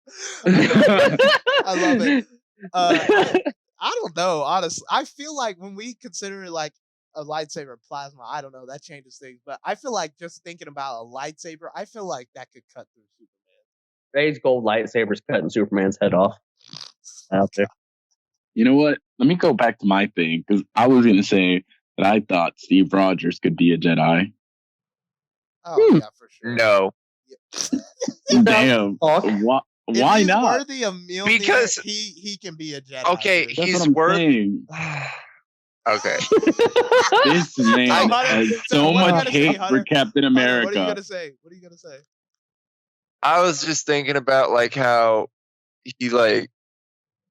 I love it. I don't know, honestly. I feel like when we consider it like a lightsaber plasma, I don't know, that changes things. But I feel like just thinking about a lightsaber, I feel like that could cut through Superman. Ray's gold lightsaber's cutting Superman's head off. Out there. You know what? Let me go back to my thing because I was going to say that I thought Steve Rogers could be a Jedi. Oh yeah, for sure. No, Damn. Why If he's not? worthy of Mjolnir, Because- he can be a Jedi. Okay, dude. That's he's what I'm worth- saying. okay. This man Hunter, has so so what are you much gonna say, hate for Hunter? Captain Hunter, America. what are you gonna say? What are you gonna say? I was just thinking about like how he like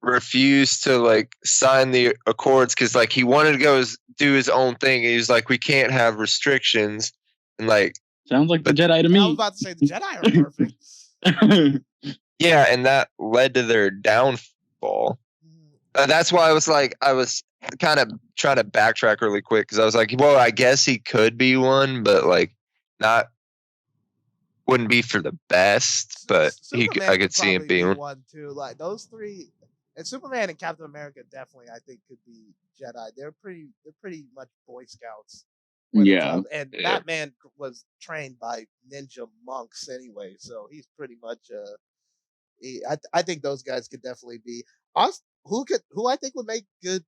refused to like sign the accords because like he wanted to go do his own thing. He was like, we can't have restrictions, and like Sounds like the Jedi to I was me. about to say the Jedi are perfect. yeah, and that led to their downfall. That's why I was kind of trying to backtrack really quick because I was like, well, I guess he could be one, but like not wouldn't be for the best. But Superman I could see him probably be being one too. Like those three, and Superman and Captain America definitely, I think, could be Jedi. They're pretty much Boy Scouts. Yeah. And Yeah. that man was trained by ninja monks anyway, so he's pretty much I think those guys could definitely be us. Who I think would make good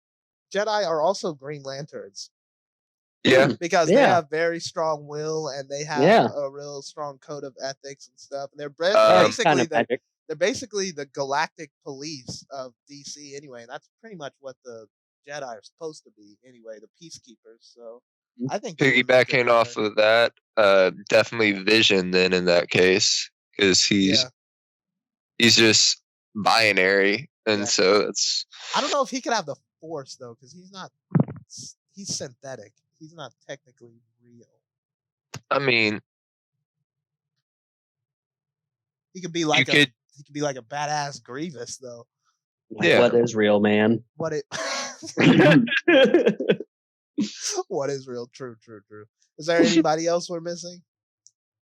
Jedi are also Green Lanterns Yeah. because they Yeah. have very strong will and they have Yeah. a real strong code of ethics and stuff. And they're Kind basically of magic. they're basically the galactic police of DC anyway, and that's pretty much what the Jedi are supposed to be anyway, the peacekeepers. So I think they would make a Piggybacking good off thing. of that, definitely Vision then in that case, because Yeah, he's just binary, and yeah. so it's I don't know if he could have the Force though, because he's synthetic. He's not technically real. I mean He could be you like could a badass Grievous though. Like, Yeah. what is real, man? What it what is real? True. Is there anybody else we're missing?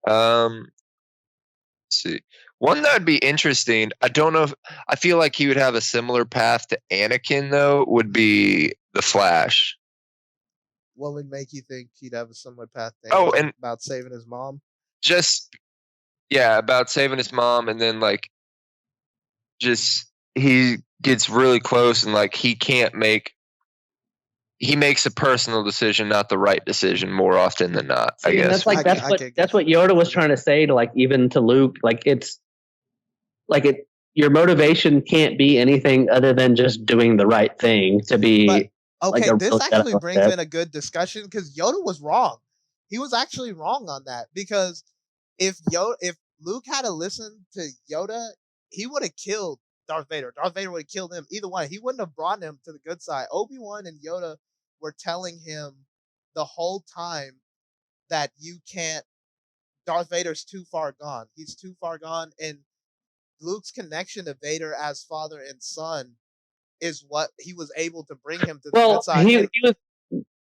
let's see. One that would be interesting. I don't know if I feel like he would have a similar path to Anakin though, would be the Flash. What would make you think he'd have a similar path to Oh, Anakin and about saving his mom? just about saving his mom, and then like just he gets really close and like he makes a personal decision, not the right decision more often than not, I See, and guess. that's what Yoda was trying to say to like even to Luke. Like it's like your motivation can't be anything other than just doing the right thing to be. But okay, like a this real actually Jedi brings like in a good discussion because Yoda was wrong. He was actually wrong on that because if Luke had to listen to Yoda, he would have killed Darth Vader. Darth Vader would have killed him. Either one, he wouldn't have brought him to the good side. Obi-Wan and Yoda were telling him the whole time that you can't. Darth Vader's too far gone. He's too far gone, and Luke's connection to Vader as father and son is what he was able to bring him to the good Well, side. he was.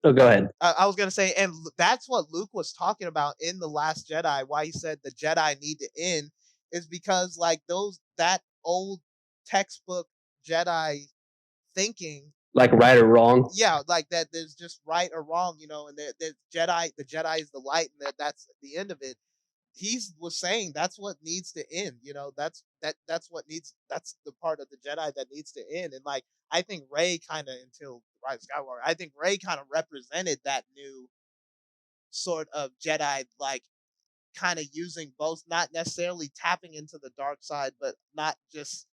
Oh, go ahead. I was gonna say, and that's what Luke was talking about in the Last Jedi. Why he said the Jedi need to end is because like that old textbook Jedi thinking, Like right or wrong. yeah, like that. There's just right or wrong, and the Jedi is the light, and that's the end of it. He was saying that's what needs to end. That's what needs. That's the part of the Jedi that needs to end. And like I think Rey kind of until Rise of Skywalker, I think Rey kind of represented that new sort of Jedi, like kind of using both, not necessarily tapping into the dark side, but not just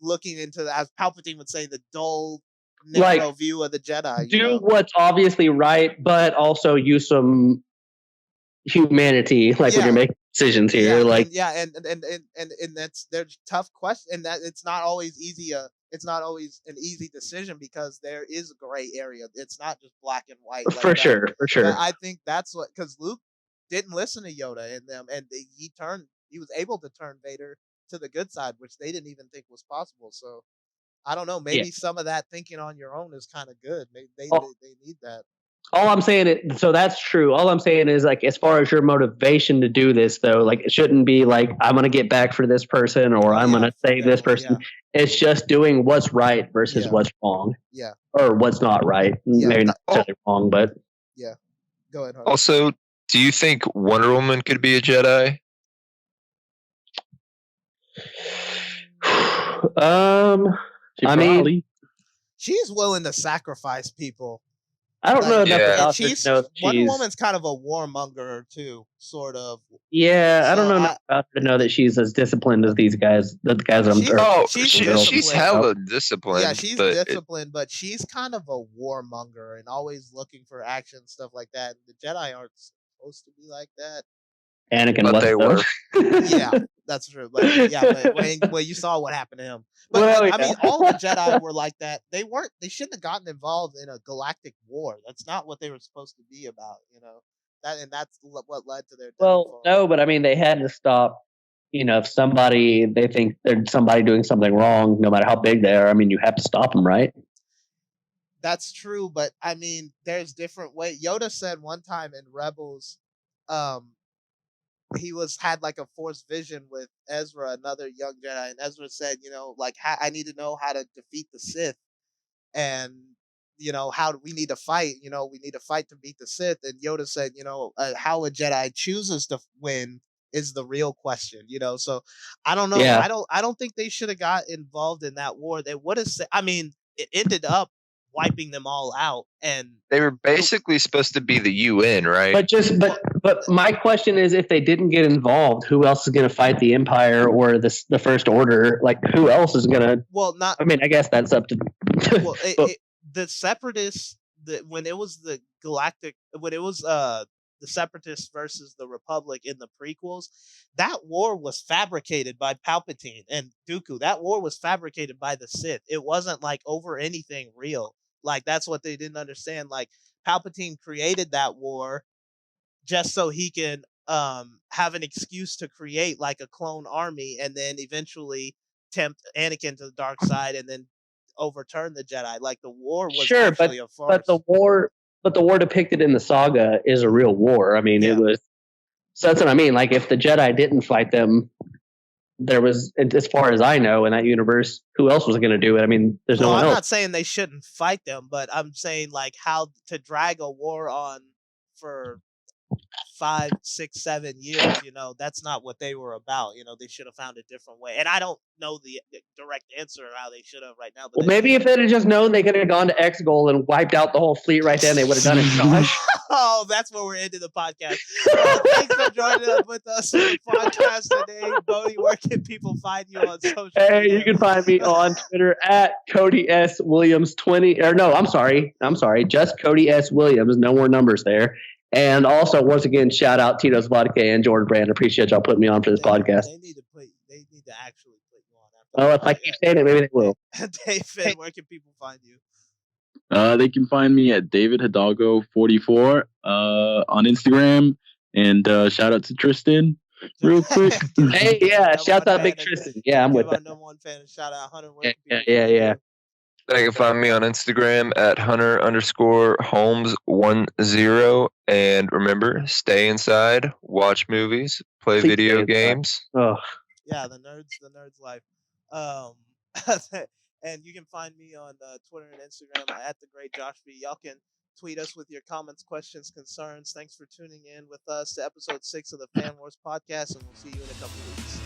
looking into as Palpatine would say, the dull, narrow view of the Jedi. Do what's obviously right, but also use some humanity, like when you're making decisions here. And that's there's tough question, and that it's not always easy. It's not always an easy decision because there is a gray area. It's not just black and white. Like for sure. But I think that's what, because Luke didn't listen to Yoda and them, and he was able to turn Vader to the good side, which they didn't even think was possible. So I don't know. Maybe some of that thinking on your own is kind of good. Maybe they need that. All I'm saying is, so that's true. All I'm saying is, like, as far as your motivation to do this, though, like, it shouldn't be like, I'm going to get back for this person or I'm going to save this person. Yeah. It's just doing what's right versus what's wrong. Yeah. Or what's not right. Yeah. Maybe not necessarily wrong, but. Yeah. Go ahead, Hunter. Also, do you think Wonder Woman could be a Jedi? I mean, she's willing to sacrifice people. I don't know enough about this. Wonder Woman's kind of a warmonger too, sort of. Yeah, I don't know enough about her to know that she's as disciplined as these guys. The guys she's hella disciplined. Yeah, she's disciplined, but she's kind of a warmonger and always looking for action, stuff like that. The Jedi aren't supposed to be like that. Anakin, but they were. Yeah, that's true. But when you saw what happened to him. But I mean, all the Jedi were like that. They shouldn't have gotten involved in a galactic war. That's not what they were supposed to be about, that's what led to their downfall. Well, no, but I mean, they had to stop. If they think there's somebody doing something wrong, no matter how big they are, I mean, you have to stop them, right? That's true, but I mean, there's different ways. Yoda said one time in Rebels, he had like a Force vision with Ezra, another young Jedi, and Ezra said, like, I need to know how to defeat the Sith, and how do we need to fight? We need to fight to beat the Sith. And Yoda said, how a Jedi chooses to win is the real question. So I don't know. Yeah. I don't think they should have got involved in that war. They would have said. I mean, it ended up wiping them all out, and They were basically supposed to be the UN, right? But my question is, if they didn't get involved, who else is going to fight the Empire or the First Order? Like, who else is going to? well, not I mean, I guess that's up to. well, but- the Separatists. When it was the Galactic, when it was the Separatists versus the Republic in the prequels, that war was fabricated by Palpatine and Dooku. That war was fabricated by the Sith. It wasn't like over anything real. Like that's what they didn't understand. Like Palpatine created that war just so he can have an excuse to create like a clone army and then eventually tempt Anakin to the dark side and then overturn the Jedi. Like the war was sure, actually a farce. but the war depicted in the saga is a real war. I mean, it was. So that's what I mean. Like, if the Jedi didn't fight them, there was, as far as I know, in that universe, who else was going to do it? I mean, there's no one I'm else. not saying they shouldn't fight them, but I'm saying like how to drag a war on for 5, 6, 7 years, that's not what they were about. They should have found a different way. And I don't know the direct answer how they should have right now. But Well, maybe if they'd have just known, they could have gone to Exegol and wiped out the whole fleet right then. They would have done it, Josh. Oh, that's where we're ending the podcast. Thanks for joining us with us on the podcast today. Bodie, where can people find you on social media? You can find me on Twitter at Cody S. Williams 20. Or no, I'm sorry. Just Cody S. Williams. No more numbers there. And also, once again, shout out Tito's Vodka and Jordan Brand. Appreciate y'all putting me on for this podcast. They need to actually put you on. Well, if I keep saying it, maybe they will. David, where can people find you? They can find me at David Hidalgo 44 on Instagram. And shout out to Tristan real quick. Hey, yeah, shout out Big Tristan. Yeah, I'm with that. Number one fan and shout out Hunter. Yeah. They can find me on Instagram at Hunter_Holmes10. And remember, stay inside, watch movies, play Please video stay inside. games. Oh. Yeah, the nerds life. And you can find me on Twitter and Instagram at the Great Josh B. Y'all can tweet us with your comments, questions, concerns. Thanks for tuning in with us to episode 6 of the Fan Wars podcast, and we'll see you in a couple weeks.